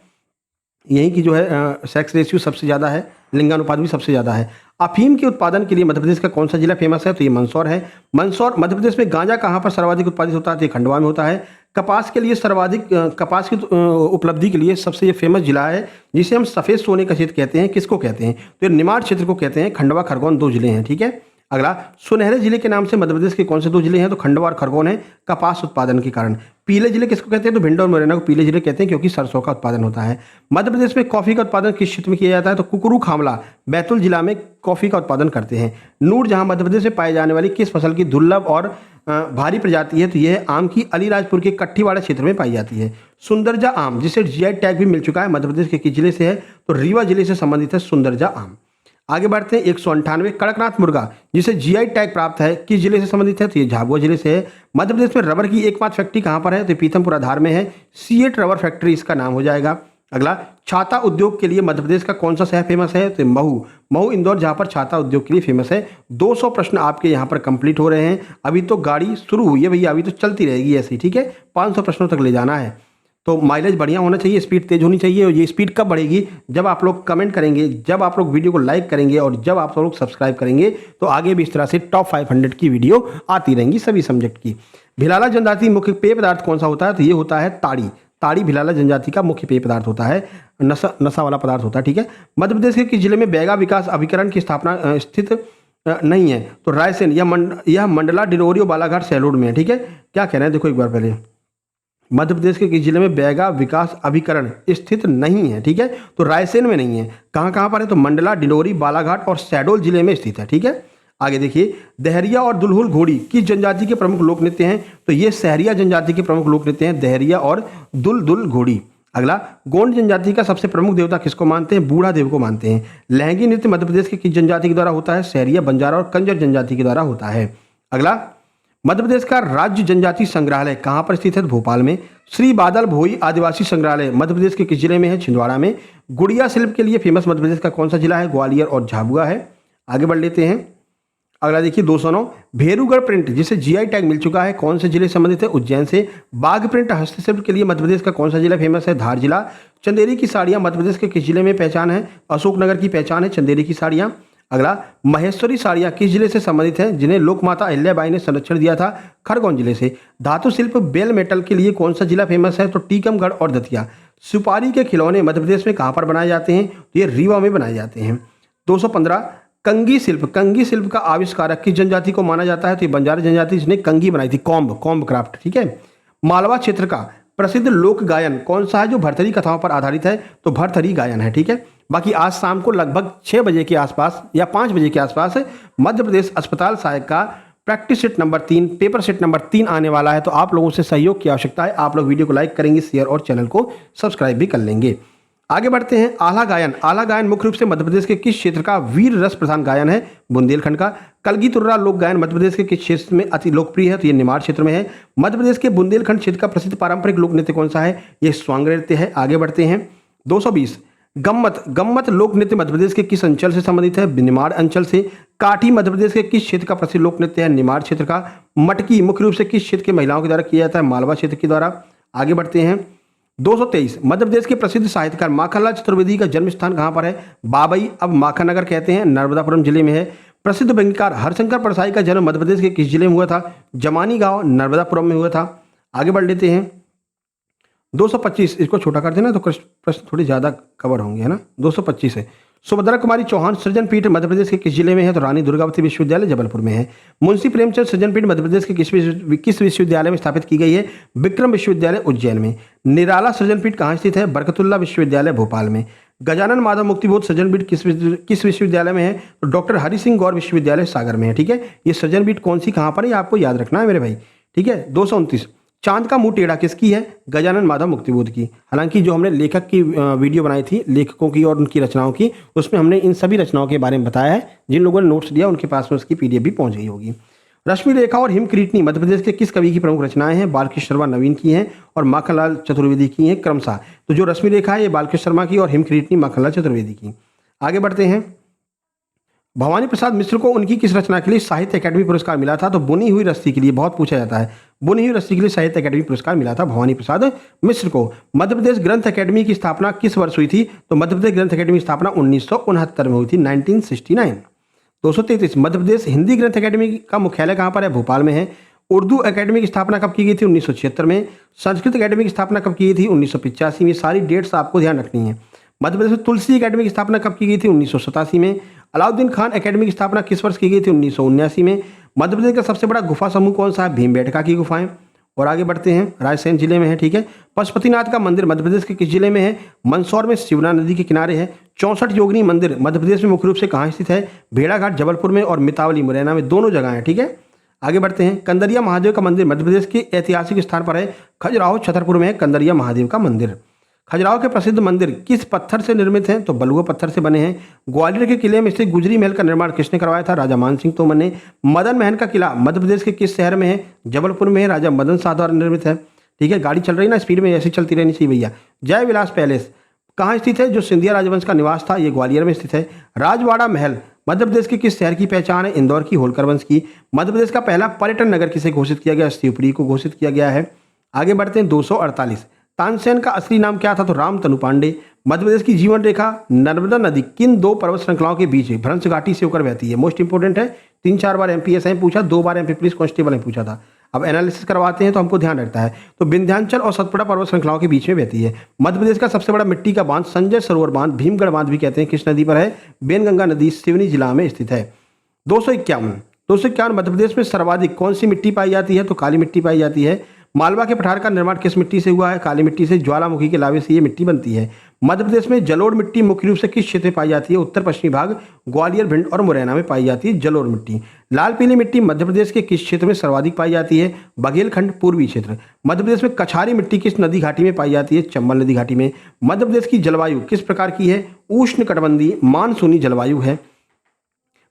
यहीं की जो है सेक्स रेशियो सबसे ज़्यादा है, लिंगानुपात भी सबसे ज़्यादा है। अफीम के उत्पादन के लिए मध्य प्रदेश का कौन सा जिला फेमस है? तो ये मंदसौर है। मंदसौर। मध्य प्रदेश में गांजा कहाँ पर सर्वाधिक उत्पादित होता है? तो ये खंडवा में होता है। कपास के लिए सर्वाधिक कपास की उपलब्धि के लिए सबसे ये फेमस जिला है जिसे हम सफ़ेद सोने का क्षेत्र कहते हैं, किसको कहते हैं? तो ये निमाड़ क्षेत्र को कहते हैं। खंडवा खरगोन 2 जिले हैं। ठीक है। अगला, सुनहरे जिले के नाम से मध्य प्रदेश के कौन से 2 जिले हैं? तो खंडवा और खरगोन है, कपास उत्पादन के कारण। पीले जिले किसको कहते हैं? तो भिंड और मुरैना को पीले जिले कहते हैं क्योंकि सरसों का उत्पादन होता है। मध्य प्रदेश में कॉफी का उत्पादन किस क्षेत्र में किया जाता है? तो कुकरू खामला, बैतूल जिला में कॉफी का उत्पादन करते हैं। नूरजहां मध्य प्रदेश में पाई जाने वाली किस फसल की दुर्लभ और भारी प्रजाति है? तो यह आम की अलीराजपुर के कट्ठीवाड़ा क्षेत्र में पाई जाती है। सुंदरजा आम, जिसे GI टैग भी मिल चुका है, मध्य प्रदेश के किस जिले से है? तो रीवा जिले से संबंधित है सुंदरजा आम। आगे बढ़ते हैं 198। कड़कनाथ मुर्गा, जिसे GI टैग प्राप्त है, किस जिले से संबंधित है? तो ये झाबुआ जिले से है। मध्य प्रदेश में रबर की एकमात्र फैक्ट्री कहाँ पर है? तो पीथमपुर आधार में है। सीएट रबर फैक्ट्री इसका नाम हो जाएगा। अगला, छाता उद्योग के लिए मध्य प्रदेश का कौन सा शहर फेमस है? तो महू इंदौर, जहाँ पर छाता उद्योग के लिए फेमस है। 200 प्रश्न आपके यहाँ पर कंप्लीट हो रहे हैं। अभी तो गाड़ी शुरू हुई है भैया, अभी तो चलती रहेगी ऐसी। ठीक है। 500 प्रश्नों तक ले जाना है तो माइलेज बढ़िया होना चाहिए, स्पीड तेज होनी चाहिए। और ये स्पीड कब बढ़ेगी? जब आप लोग कमेंट करेंगे, जब आप लोग वीडियो को लाइक करेंगे और जब आप लोग सब्सक्राइब करेंगे, तो आगे भी इस तरह से टॉप 500 की वीडियो आती रहेंगी सभी सब्जेक्ट की। भिलाला जनजाति मुख्य पेय पदार्थ कौन सा होता है? तो ये होता है ताड़ी भिलाला जनजाति का मुख्य पेय पदार्थ होता है, नशा वाला पदार्थ होता है। ठीक है। मध्य प्रदेश के किस जिले में बैगा विकास अभिकरण की स्थापना स्थित नहीं है? तो रायसेन, यह मंडला, डिंडोरी और बालाघाट सैलोड में है। ठीक है। क्या कह रहे हैं देखो एक बार पहले, मध्य प्रदेश के किस जिले में बैगा विकास अभिकरण स्थित नहीं है? ठीक है। तो रायसेन में नहीं है। कहाँ पर है? तो मंडला, डिंडोरी, बालाघाट और शहडोल जिले में स्थित है। ठीक है। आगे देखिए, दहरिया और दुलहुल घोड़ी किस जनजाति के प्रमुख लोक नृत्य हैं? तो ये सहरिया जनजाति के प्रमुख लोक नृत्य हैं, दहरिया और दुल घोड़ी। अगला, गोंड जनजाति का सबसे प्रमुख देवता किसको मानते हैं? बूढ़ा देव को मानते हैं। लहंगी नृत्य मध्य प्रदेश की किस जनजाति के द्वारा होता है? सहरिया, बंजारा और कंजर जनजाति के द्वारा होता है। अगला, मध्य प्रदेश का राज्य जनजाति संग्रहालय कहाँ पर स्थित है? भोपाल में। श्री बादल भोई आदिवासी संग्रहालय मध्य प्रदेश के किस जिले में है? छिंदवाड़ा में। गुड़िया शिल्प के लिए फेमस मध्य प्रदेश का कौन सा जिला है? ग्वालियर और झाबुआ है। आगे बढ़ लेते हैं। अगला देखिए 209। भेरूगढ़ प्रिंट, जिसे GI टैग मिल चुका है, कौन से जिले से संबंधित है? उज्जैन से। बाघ प्रिंट हस्तशिल्प के लिए मध्य प्रदेश का कौन सा जिला फेमस है? धार जिला। चंदेरी की साड़ियाँ मध्य प्रदेश के किस जिले में पहचान है? अशोकनगर की पहचान है चंदेरी की साड़ियाँ। अगला, महेश्वरी साड़ियाँ किस जिले से संबंधित हैं, जिन्हें लोकमाता अहिल्याबाई ने संरक्षण दिया था? खरगोन जिले से। धातु शिल्प बेल मेटल के लिए कौन सा जिला फेमस है? तो टीकमगढ़ और दतिया। सुपारी के खिलौने मध्य प्रदेश में कहाँ पर बनाए जाते हैं? तो ये रीवा में बनाए जाते हैं। 215। कंगी शिल्प का आविष्कारक किस जनजाति को माना जाता है? तो ये बंजारा जनजाति, जिसने कंगी बनाई थी, कॉम्ब क्राफ्ट। ठीक है। मालवा क्षेत्र का प्रसिद्ध लोक गायन कौन सा है जो भरथरी कथाओं पर आधारित है? तो भरथरी गायन है। ठीक है। बाकी आज शाम को लगभग 6 बजे के आसपास या 5 बजे के आसपास मध्य प्रदेश अस्पताल सहायक का practice set number 3, paper set number 3 आने वाला है। तो आप लोगों से सहयोग की आवश्यकता है। आप लोग वीडियो को लाइक करेंगे, शेयर और चैनल को सब्सक्राइब भी कर लेंगे। आगे बढ़ते हैं। आला गायन मुख्य रूप से मध्य प्रदेश के किस क्षेत्र का वीर रस प्रधान गायन है? बुंदेलखंड का। कलगी तुर्रा लोक गायन मध्य प्रदेश के किस क्षेत्र में अति लोकप्रिय है? तो ये निमाड़ क्षेत्र में है। मध्य प्रदेश के बुंदेलखंड क्षेत्र का प्रसिद्ध पारंपरिक लोक नृत्य कौन सा है? ये स्वांग नृत्य है। आगे बढ़ते हैं। 220। गम्मत, गम्मत लोक नृत्य मध्य प्रदेश के किस अंचल से संबंधित है? निमाड़ अंचल से। काठी मध्य प्रदेश के किस क्षेत्र का प्रसिद्ध लोक नृत्य है? निमाड़ क्षेत्र का। मटकी मुख्य रूप से किस क्षेत्र की महिलाओं के द्वारा किया जाता है? मालवा क्षेत्र के द्वारा। आगे बढ़ते हैं। 223 मध्य प्रदेश के प्रसिद्ध साहित्यकार माखनलाल चतुर्वेदी का जन्म स्थान कहाँ पर है? बाबई, अब माखननगर कहते हैं, नर्मदापुरम जिले में है। प्रसिद्ध व्यंग्यकार हरशंकर परसाई का जन्म मध्य प्रदेश के किस जिले में हुआ था? जमानी गांव, नर्मदापुरम में हुआ था। आगे बढ़ लेते हैं। 225, इसको छोटा कर देना तो प्रश्न थोड़े ज़्यादा कवर होंगे, है ना। 225 है। सुभद्रा कुमारी चौहान सृजन पीठ मध्य प्रदेश के किस जिले में है? तो रानी दुर्गावती विश्वविद्यालय जबलपुर में है। मुंशी प्रेमचंद सृजन पीठ मध्य प्रदेश के किस विश्वविद्यालय में स्थापित की गई है? विक्रम विश्वविद्यालय उज्जैन में। निराला सृजन पीठ कहाँ स्थित है? बरकतुल्ला विश्वविद्यालय भोपाल में। गजानन माधव मुक्तिबोध सृजन पीठ किस विश्वविद्यालय में है? तो डॉक्टर हरि सिंह गौर विश्वविद्यालय सागर में है। ठीक है, ये सृजन पीठ कौन सी कहाँ पर है आपको याद रखना है मेरे भाई। ठीक है। 229 चांद का मुंह टेढ़ा किसकी है? गजानन माधव मुक्तिबोध की। हालांकि जो हमने लेखक की वीडियो बनाई थी लेखकों की और उनकी रचनाओं की, उसमें हमने इन सभी रचनाओं के बारे में बताया है। जिन लोगों ने नोट्स दिया उनके पास में उसकी पीडीएफ भी पहुंच गई होगी। रश्मि रेखा और हिमक्रीटनी मध्य प्रदेश के किस कवि की प्रमुख रचनाएं हैं? बालकृष्ण शर्मा नवीन की हैं और माखनलाल चतुर्वेदी की हैं क्रमशः। तो जो रश्मि रेखा है ये बालकृष्ण शर्मा की और हिमक्रीटनी माखनलाल चतुर्वेदी की। आगे बढ़ते हैं। भवानी प्रसाद मिश्र को उनकी किस रचना के लिए साहित्य अकादमी पुरस्कार मिला था? तो बुनी हुई रस्सी के लिए, बहुत पूछा जाता है। बुनी हुई रस्सी के लिए साहित्य अकादमी पुरस्कार मिला था भवानी प्रसाद मिश्र को। मध्य प्रदेश ग्रंथ अकादमी की स्थापना किस वर्ष हुई थी? तो मध्य प्रदेश ग्रंथ अकादमी की स्थापना 1969 में हुई थी, 1969। 233 मध्य प्रदेश हिंदी ग्रंथ अकादमी का मुख्यालय कहाँ पर है? भोपाल में है। उर्दू अकादमी की स्थापना कब की गई थी? 1976 में। संस्कृत अकादमी की स्थापना कब की गई थी? 1985 में। सारी डेट्स आपको ध्यान रखनी है। मध्य प्रदेश में तुलसी अकादमी की स्थापना कब की गई थी? 1987 में। अलाउद्दीन खान अकादमी की स्थापना किस वर्ष की गई थी? 1979 में। मध्य प्रदेश का सबसे बड़ा गुफा समूह कौन सा है? भीमबेटका की गुफाएं। और आगे बढ़ते हैं। रायसेन जिले में है। ठीक है। पशुपतिनाथ का मंदिर मध्य प्रदेश के किस जिले में है? मंदसौर में, शिवना नदी के किनारे है। 64 योगिनी मंदिर मध्य प्रदेश में मुख्य रूप से कहाँ स्थित है? भेड़ाघाट जबलपुर में और मितावली मुरैना में, दोनों जगह है। ठीक है। आगे बढ़ते हैं। कंदरिया महादेव का मंदिर मध्य प्रदेश के ऐतिहासिक स्थान पर है। खजुराहो छतरपुर में है कंदरिया महादेव का मंदिर। खजुराहो के प्रसिद्ध मंदिर किस पत्थर से निर्मित हैं? तो बलुआ पत्थर से बने हैं। ग्वालियर के किले में स्थित गुजरी महल का निर्माण किसने करवाया था? राजा मान सिंह तोमर ने। मदन महल का किला मध्य प्रदेश के किस शहर में है? जबलपुर में है, राजा मदन शाह द्वारा निर्मित है। ठीक है। गाड़ी चल रही ना स्पीड में, ऐसी चलती रहनी चाहिए भैया। जय विलास पैलेस कहाँ स्थित है? जो सिंधिया राजवंश का निवास था ये ग्वालियर में स्थित है। राजवाड़ा महल मध्य प्रदेश के किस शहर की पहचान है? इंदौर की, होलकर वंश की। मध्य प्रदेश का पहला पर्यटन नगर किसे घोषित किया गया? शिवपुरी को घोषित किया गया है। आगे बढ़ते हैं। 248 तानसेन का असली नाम क्या था? तो रामतनु पांडे। मध्य प्रदेश की जीवन रेखा नर्मदा नदी किन दो पर्वत श्रृंखलाओं के बीच भ्रंश घाटी से होकर बहती है? मोस्ट इंपोर्टेंट है। 3-4 बार एमपीएसआई पूछा, 2 बार एमपी पुलिस कांस्टेबल ने पूछा था। अब एनालिसिस करवाते हैं तो हमको ध्यान रखता है। तो विंध्याचल और सतपुड़ा पर्वत श्रृंखलाओं के बीच में बहती है। मध्य प्रदेश का सबसे बड़ा मिट्टी का बांध संजय सरोवर बांध, भीमगढ़ बांध भी कहते हैं, किस नदी पर है? बेनगंगा नदी, सिवनी जिला में स्थित है। 251 मध्य प्रदेश में सर्वाधिक कौन सी मिट्टी पाई जाती है? तो काली मिट्टी पाई जाती है। मालवा के पठार का निर्माण किस मिट्टी से हुआ है? काली मिट्टी से। ज्वालामुखी के लावे से ये मिट्टी बनती है। मध्य प्रदेश में जलोढ़ मिट्टी मुख्य रूप से किस क्षेत्र में पाई जाती है? उत्तर पश्चिमी भाग, ग्वालियर, भिंड और मुरैना में पाई जाती है जलोढ़ मिट्टी। लाल पीली मिट्टी मध्य प्रदेश के किस क्षेत्र में सर्वाधिक पाई जाती है? बघेलखंड, पूर्वी क्षेत्र। मध्य प्रदेश में कछारी मिट्टी किस नदी घाटी में पाई जाती है? चंबल नदी घाटी में। मध्य प्रदेश की जलवायु किस प्रकार की है? उष्ण कटिबंधीय मानसूनी जलवायु है।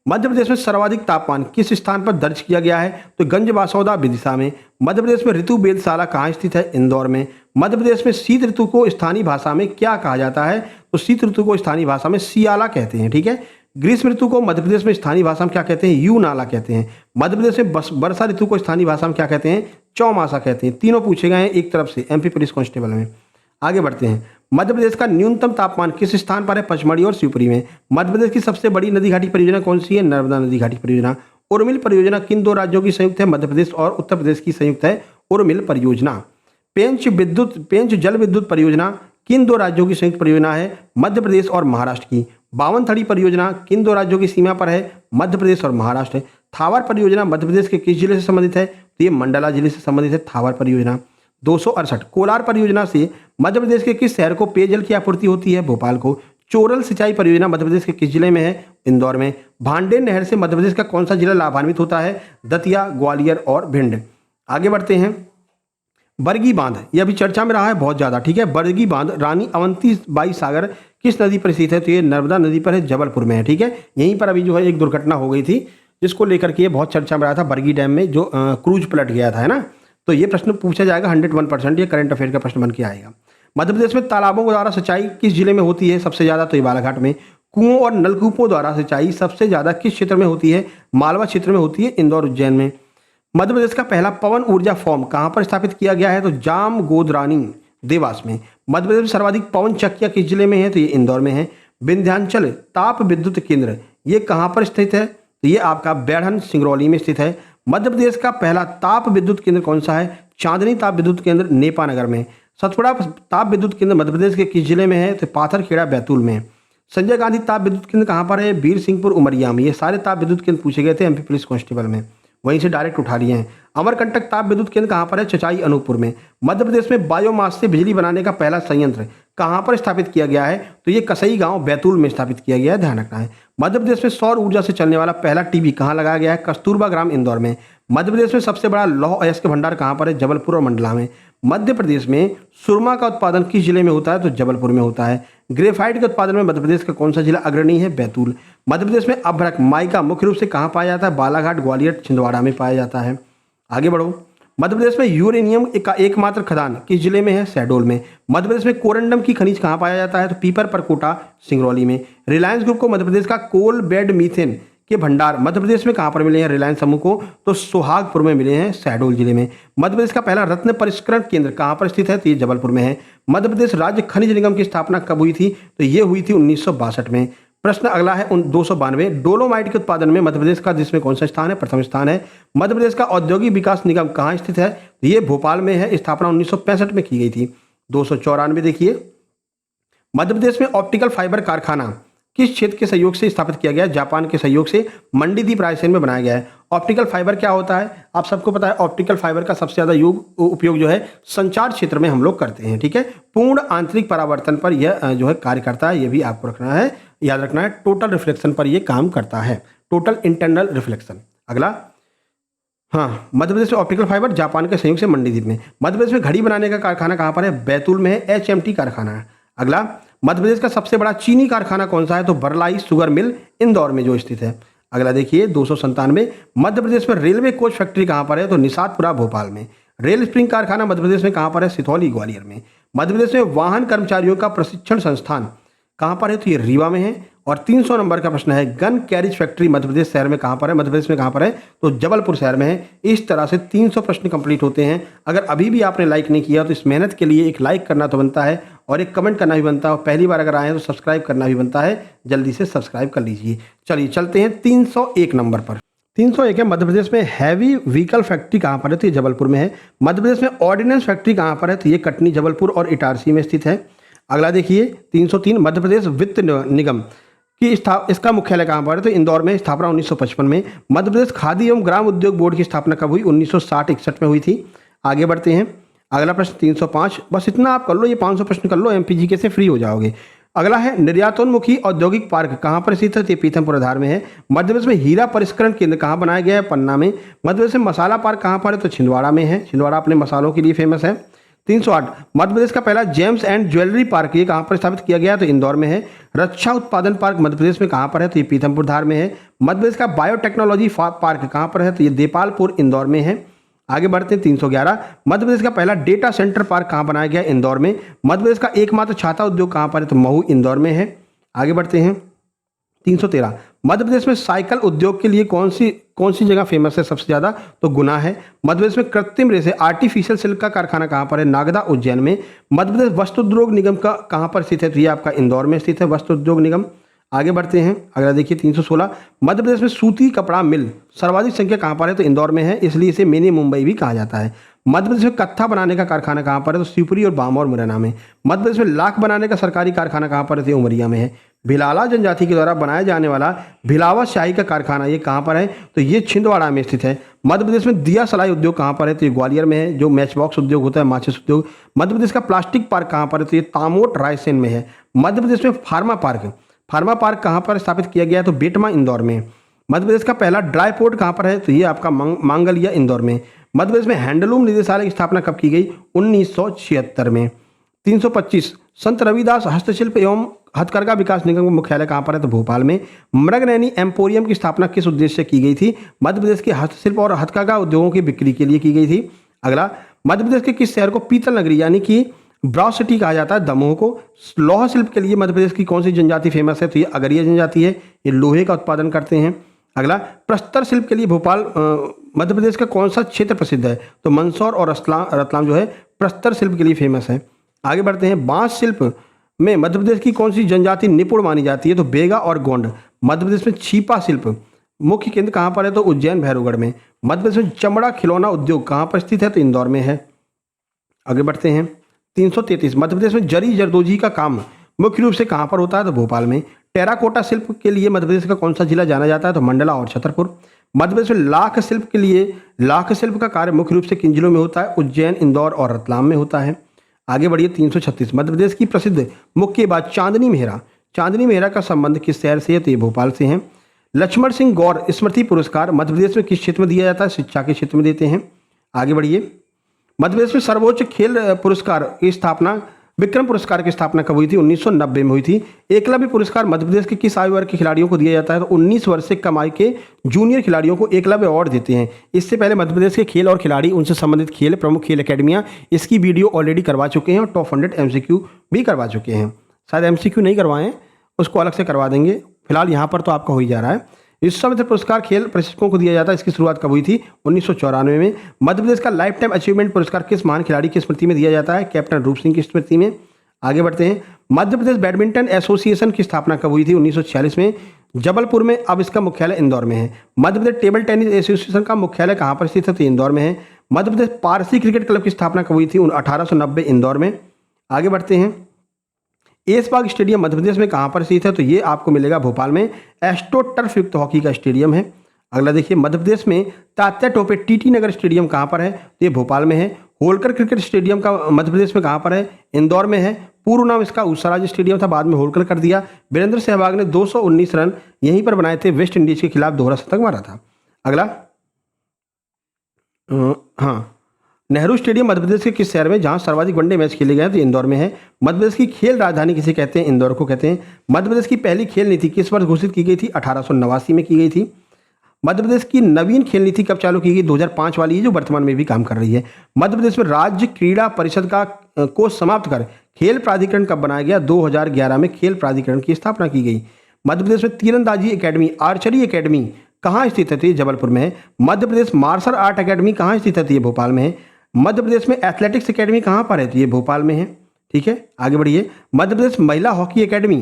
मध्य प्रदेश में सर्वाधिक तापमान किस स्थान पर दर्ज किया गया है? तो गंजबासौदा विदिशा में। मध्य प्रदेश में ऋतु वेधशाला कहाँ स्थित है? इंदौर में। मध्य प्रदेश में शीत ऋतु को स्थानीय भाषा में क्या कहा जाता है? तो शीत ऋतु को स्थानीय भाषा में सियाला कहते हैं। ठीक है। ग्रीष्म ऋतु को मध्य प्रदेश में स्थानीय भाषा में क्या कहते हैं? यू नाला कहते हैं। मध्य प्रदेश में वर्षा ऋतु को स्थानीय भाषा में क्या कहते हैं? चौमासा कहते हैं। तीनों पूछे गए हैं एक तरफ से एमपी पुलिस कांस्टेबल में। आगे बढ़ते हैं। मध्य प्रदेश का न्यूनतम तापमान किस स्थान पर है? पचमढ़ी और शिवपुरी में। मध्य प्रदेश की सबसे बड़ी नदी घाटी परियोजना कौन सी है? नर्मदा नदी घाटी परियोजना। उर्मिल परियोजना किन दो राज्यों की संयुक्त है? मध्य प्रदेश और उत्तर प्रदेश की संयुक्त है उर्मिल परियोजना। पेंच जल विद्युत परियोजना किन दो राज्यों की संयुक्त परियोजना है? मध्य प्रदेश और महाराष्ट्र की। बावनथड़ी परियोजना किन दो राज्यों की सीमा पर है? मध्य प्रदेश और महाराष्ट्र। थावर परियोजना मध्य प्रदेश के किस जिले से संबंधित है? तो ये मंडला जिले से संबंधित है थावर परियोजना। 268 कोलार परियोजना से मध्य प्रदेश के किस शहर को पेयजल की आपूर्ति होती है? भोपाल को। चोरल सिंचाई परियोजना मध्य प्रदेश के किस जिले में है? इंदौर में। भांडेर नहर से मध्य प्रदेश का कौन सा जिला लाभान्वित होता है? दतिया, ग्वालियर और भिंड। आगे बढ़ते हैं। बरगी बांध यह भी चर्चा में रहा है बहुत ज़्यादा। ठीक है। बरगी बांध रानी अवंतीबाई सागर किस नदी पर स्थित है? तो ये नर्मदा नदी पर है, जबलपुर में है। ठीक है। यहीं पर अभी जो है एक दुर्घटना हो गई थी जिसको लेकर के ये बहुत चर्चा में रहा था। बरगी डैम में जो क्रूज पलट गया था, है ना। तो ये प्रश्न पूछा जाएगा 101%, ये करंट अफेयर का प्रश्न बन के आएगा। मध्य प्रदेश में तालाबों द्वारा सिंचाई किस जिले में होती है सबसे ज़्यादा? तो ये बालाघाट में। कुओं और नलकूपों द्वारा सिंचाई सबसे ज़्यादा किस क्षेत्र में होती है? मालवा क्षेत्र में होती है, इंदौर उज्जैन में। मध्य प्रदेश का पहला पवन ऊर्जा फॉर्म कहाँ पर स्थापित किया गया है? तो जाम गोदरानी देवास में। मध्य प्रदेश में सर्वाधिक पवन चक्कियाँ किस जिले में है? तो ये इंदौर में है। विंध्याचल ताप विद्युत केंद्र ये कहाँ पर स्थित है? तो ये आपका बैढ़न सिंगरौली में स्थित है। मध्य प्रदेश का पहला ताप विद्युत केंद्र कौन सा है? चांदनी ताप विद्युत केंद्र नेपानगर में। सतपुड़ा ताप विद्युत केंद्र मध्य प्रदेश के किस जिले में है? तो पाथरखेड़ा बैतूल में। संजय गांधी ताप विद्युत केंद्र कहाँ पर है? बीर सिंहपुर उमरिया में। ये सारे ताप विद्युत केंद्र पूछे गए थे एमपी पुलिस कांस्टेबल में, वहीं से डायरेक्ट उठा लिए हैं। अमरकंटक ताप विद्युत केंद्र कहाँ पर है? चचाई अनूपपुर में। मध्य प्रदेश में बायोमास से बिजली बनाने का पहला संयंत्र कहाँ पर स्थापित किया गया है? तो ये कसई गांव बैतूल में स्थापित किया गया है, ध्यान रखना है। मध्य प्रदेश में सौर ऊर्जा से चलने वाला पहला टीवी कहाँ लगाया गया है? कस्तूरबा ग्राम इंदौर में। मध्य प्रदेश में सबसे बड़ा लौह अयस्क भंडार कहाँ पर है? जबलपुर और मंडला में। मध्य प्रदेश में सुरमा का उत्पादन किस जिले में होता है? तो जबलपुर में होता है। ग्रेफाइट के उत्पादन में मध्य प्रदेश का कौन सा जिला अग्रणी है? बैतूल। मध्य प्रदेश में अभ्रक माइका मुख्य रूप से कहाँ पाया जाता है? बालाघाट, ग्वालियर, छिंदवाड़ा में पाया जाता है। आगे बढ़ो। मध्य प्रदेश में यूरेनियम का एकमात्र खदान किस जिले में है? शहडोल में। मध्य प्रदेश में कोरंडम की खनिज कहाँ पाया जाता है? तो पीपर परकोटा सिंगरौली में। रिलायंस ग्रुप को मध्य प्रदेश का कोल बेड मीथेन के भंडार मध्य प्रदेश में कहाँ पर मिले हैं? रिलायंस समूह को तो सोहागपुर में मिले हैं, शहडोल जिले में। मध्य प्रदेश का पहला रत्न परिष्करण केंद्र कहाँ पर स्थित है? तो ये जबलपुर में है। मध्य प्रदेश राज्य खनिज निगम की स्थापना कब हुई थी? तो ये हुई थी 1962 में। प्रश्न अगला है 292। डोलोमाइट के उत्पादन में मध्य प्रदेश का जिसमें कौन सा स्थान है? प्रथम स्थान है। मध्य प्रदेश का औद्योगिक विकास निगम कहाँ स्थित है? ये भोपाल में है, स्थापना 1965 में की गई थी। 294 देखिए, मध्य प्रदेश में ऑप्टिकल फाइबर कारखाना किस क्षेत्र के सहयोग से स्थापित किया गया? जापान के सहयोग से मंडीदीप रायसेन में बनाया गया है। ऑप्टिकल फाइबर क्या होता है? आप सबको पता है, ऑप्टिकल फाइबर का सबसे ज़्यादा उपयोग जो है संचार क्षेत्र में हम लोग करते हैं, ठीक है। पूर्ण आंतरिक परावर्तन पर यह जो है कार्य करता है, ये भी आपको रखना है, याद रखना है। टोटल रिफ्लेक्शन पर यह काम करता है, टोटल इंटरनल रिफ्लेक्शन। अगला, हाँ, मध्य प्रदेश में ऑप्टिकल फाइबर जापान के सहयोग से मंडीदीप में। मध्य प्रदेश में घड़ी बनाने का कारखाना कहाँ पर है? बैतूल में है, HMT कारखाना है। अगला, मध्य प्रदेश का सबसे बड़ा चीनी कारखाना कौन सा है? तो बरलाई शुगर मिल इंदौर में जो स्थित है। अगला देखिए 297, मध्य प्रदेश में रेलवे कोच फैक्ट्री कहाँ पर है? तो निषादपुरा भोपाल में। रेल स्प्रिंग कारखाना मध्य प्रदेश में कहाँ पर है? सिथौली ग्वालियर में। मध्य प्रदेश में वाहन कर्मचारियों का प्रशिक्षण संस्थान कहाँ पर है? तो ये रीवा में है। और 300 नंबर का प्रश्न है, gun carriage factory Madhya Pradesh शहर में कहाँ पर है? मध्य प्रदेश में कहाँ पर है? तो जबलपुर शहर में है। इस तरह से 300 प्रश्न कंप्लीट होते हैं। अगर अभी भी आपने लाइक नहीं किया तो इस मेहनत के लिए एक लाइक करना तो बनता है और एक कमेंट करना भी बनता है, और पहली बार अगर आए हैं तो सब्सक्राइब करना भी बनता है। जल्दी से सब्सक्राइब कर लीजिए। चलिए चलते हैं 301 नंबर पर। 301 है, मध्य प्रदेश में हैवी व्हीकल फैक्ट्री कहाँ पर है? तो ये जबलपुर में है। मध्य प्रदेश में ऑर्डिनेंस फैक्ट्री कहाँ पर है? तो ये कटनी, जबलपुर और इटारसी में स्थित है। अगला देखिए 303, मध्य प्रदेश वित्त निगम की इसका मुख्यालय कहाँ पर है? तो इंदौर में, स्थापना 1955 में। मध्य प्रदेश खादी एवं ग्राम उद्योग बोर्ड की स्थापना कब हुई? 1960-61 में हुई थी। आगे बढ़ते हैं। अगला प्रश्न 305, बस इतना आप कर लो, ये 500 प्रश्न कर लो, MPGK से फ्री हो जाओगे। अगला है, निर्यातोन्मुखी औद्योगिक पार्क कहाँ पर स्थित है? तो पीथमपुर आधार में है। मध्य प्रदेश में हीरा परिष्करण केंद्र कहाँ बनाया गया है? पन्ना में। मध्य प्रदेश में मसाला पार्क कहाँ पर है? तो छिंदवाड़ा में है। छिंदवाड़ा अपने मसालों के लिए फेमस है। 308, मध्य प्रदेश का पहला जेम्स एंड ज्वेलरी पार्क ये कहाँ पर स्थापित किया गया? तो इंदौर में है। रक्षा उत्पादन पार्क मध्य प्रदेश में कहाँ पर है? तो ये पीथमपुर धार में है। मध्य प्रदेश का बायोटेक्नोलॉजी पार्क कहाँ पर है? तो ये देपालपुर इंदौर में है। आगे बढ़ते हैं 311, मध्य प्रदेश का पहला डेटा सेंटर पार्क कहाँ बनाया गया? इंदौर में। मध्य प्रदेश का एकमात्र छाता उद्योग कहाँ पर है? तो महू इंदौर में है। आगे बढ़ते हैं 313, मध्य प्रदेश में साइकिल उद्योग के लिए कौन सी जगह फेमस है सबसे ज़्यादा? तो गुना है। मध्य प्रदेश में कृत्रिम रेशे आर्टिफिशियल सिल्क का कारखाना कहाँ पर है? नागदा उज्जैन में। मध्य प्रदेश वस्त्र उद्योग निगम का कहाँ पर स्थित है? तो ये आपका इंदौर में स्थित है, वस्त्र उद्योग निगम। आगे बढ़ते हैं। अगला देखिए 316, मध्य प्रदेश में सूती कपड़ा मिल सर्वाधिक संख्या कहाँ पर है? तो इंदौर में है, इसलिए इसे मिनी मुंबई भी कहा जाता है। मध्य प्रदेश में कत्था बनाने का कारखाना कहाँ पर है? तो शिवपुरी और बामौर मुरैना में। मध्य प्रदेश में लाख बनाने का सरकारी कारखाना कहाँ पर है? तो उमरिया में है। भिलाला जनजाति के द्वारा बनाया जाने वाला भिलावा शाही का कारखाना ये कहाँ पर है? तो ये छिंदवाड़ा में स्थित है। मध्य प्रदेश में दिया सलाई उद्योग कहाँ पर है? तो ये ग्वालियर में है, जो मैच बॉक्स उद्योग होता है, माचिस उद्योग। मध्य प्रदेश का प्लास्टिक पार्क कहाँ पर है? तो ये तामोट रायसेन में है। मध्य प्रदेश में फार्मा पार्क कहाँ पर स्थापित किया गया है? तो बेटमा इंदौर में। मध्य प्रदेश का पहला ड्राई पोर्ट कहाँ पर है? तो ये आपका मांगलिया इंदौर में। मध्य प्रदेश में हैंडलूम निदेशालय की स्थापना कब की गई? 1976 में। 325, संत रविदास हस्तशिल्प एवं हथकरघा विकास निगम का मुख्यालय कहाँ पर है? तो भोपाल में। मृगनैनी एम्पोरियम की स्थापना किस उद्देश्य से की गई थी? मध्य प्रदेश के हस्तशिल्प और हथकरघा उद्योगों की बिक्री के लिए की गई थी। अगला, मध्य प्रदेश के किस शहर को पीतल नगरी यानी कि ब्रॉस सिटी कहा जाता है दमोह को। लौह शिल्प के लिए मध्य प्रदेश की कौन सी जनजाति फेमस है? तो ये अगरिया जनजाति है, ये लोहे का उत्पादन करते हैं। अगला, प्रस्तर शिल्प के लिए भोपाल मध्य प्रदेश का कौन सा क्षेत्र प्रसिद्ध है? तो मंदसौर और रतलाम जो है प्रस्तर शिल्प के लिए फेमस है। आगे बढ़ते हैं, बांस शिल्प में मध्य प्रदेश की कौन सी जनजाति निपुण मानी जाती है? तो बेगा और गोंड। मध्य प्रदेश में छीपा शिल्प मुख्य केंद्र कहाँ पर है? तो उज्जैन भैरवगढ़ में। मध्य प्रदेश में चमड़ा खिलौना उद्योग कहाँ पर स्थित है? तो इंदौर में है। आगे बढ़ते हैं, 333, मध्य प्रदेश में जरी जरदोजी का काम मुख्य रूप से कहाँ पर होता है? तो भोपाल में। टेराकोटा शिल्प के लिए मध्य प्रदेश का कौन सा जिला जाना जाता है? तो मंडला और छतरपुर। मध्य प्रदेश में लाख शिल्प के लिए लाख शिल्प का कार्य मुख्य रूप से किन जिलों में होता है? उज्जैन, इंदौर और रतलाम में होता है। आगे बढ़िए, 336, मध्य प्रदेश की प्रसिद्ध मुक्केबाज चांदनी मेहरा। चांदनी मेहरा का संबंध किस शहर से है? तो ये भोपाल से है। लक्ष्मण सिंह गौर स्मृति पुरस्कार मध्य प्रदेश में किस क्षेत्र में दिया जाता है? शिक्षा के क्षेत्र में देते हैं। आगे बढ़िए, मध्य प्रदेश में सर्वोच्च खेल पुरस्कार की स्थापना, विक्रम पुरस्कार की स्थापना कब हुई थी? 1990 में हुई थी। एकलव्य पुरस्कार मध्य प्रदेश के किस आयु वर्ग के खिलाड़ियों को दिया जाता है? तो 19 वर्ष से कम आयु के जूनियर खिलाड़ियों को एकलव्य अवार्ड देते हैं। इससे पहले मध्य प्रदेश के खेल और खिलाड़ी, उनसे संबंधित खेल, प्रमुख खेल अकेडमियाँ, इसकी वीडियो ऑलरेडी करवा चुके हैं और टॉप 100 MCQ भी करवा चुके हैं। शायद MCQ नहीं करवाएं, उसको अलग से करवा देंगे। फिलहाल यहाँ पर तो आपका हो ही जा रहा है। विश्वामित्र पुरस्कार खेल प्रशिक्षकों को दिया जाता है, इसकी शुरुआत कब हुई थी? 1994 में। मध्य प्रदेश का लाइफ टाइम अचीवमेंट पुरस्कार किस महान खिलाड़ी की स्मृति में दिया जाता है? कैप्टन रूप सिंह की स्मृति में। आगे बढ़ते हैं, मध्य प्रदेश बैडमिंटन एसोसिएशन की स्थापना कब हुई थी? 1946 में, जबलपुर में। अब इसका मुख्यालय इंदौर में है। Madhya Pradesh table tennis association का मुख्यालय कहाँ पर स्थित है? तो इंदौर में है। मध्य प्रदेश पारसी क्रिकेट क्लब की स्थापना कब हुई थी? 1890, इंदौर में। आगे बढ़ते हैं, ऐशबाग स्टेडियम मध्य प्रदेश में कहाँ पर स्थित है? तो ये आपको मिलेगा भोपाल में। एस्ट्रो टर्फ युक्त हॉकी का स्टेडियम है। अगला देखिए, मध्य प्रदेश में तात्या टोपे टीटी नगर स्टेडियम कहाँ पर है? तो ये भोपाल में है। होलकर क्रिकेट स्टेडियम का मध्य प्रदेश में कहाँ पर है? इंदौर में है। पूर्व नाम इसका उसराज स्टेडियम था, बाद में होलकर कर दिया। वीरेंद्र सहवाग ने 219 रन यहीं पर बनाए थे, वेस्ट इंडीज के खिलाफ दोहरा शतक मारा था। अगला, हाँ, नेहरू स्टेडियम मध्य प्रदेश के किस शहर में, जहां सर्वाधिक वनडे मैच खेले गए हैं? तो इंदौर में है। मध्य प्रदेश की खेल राजधानी किसे कहते हैं? इंदौर को कहते हैं। मध्य प्रदेश की पहली खेल नीति किस वर्ष घोषित की गई थी? 1889 में की गई थी। मध्य प्रदेश की नवीन खेल नीति कब चालू की गई? 2005 वाली है, जो वर्तमान में भी काम कर रही है। मध्य प्रदेश में राज्य क्रीड़ा परिषद को समाप्त कर खेल प्राधिकरण कब बनाया गया? 2011 में खेल प्राधिकरण की स्थापना की गई। मध्य प्रदेश में तीरंदाजी एकेडमी, आर्चरी एकेडमी कहाँ स्थित है? तो ये जबलपुर में है। Madhya Pradesh martial art academy कहाँ स्थित है? तो ये भोपाल में है। मध्य प्रदेश में एथलेटिक्स एकेडमी कहाँ पर है? तो ये भोपाल में है। ठीक है, आगे बढ़िए, मध्य प्रदेश महिला हॉकी एकेडमी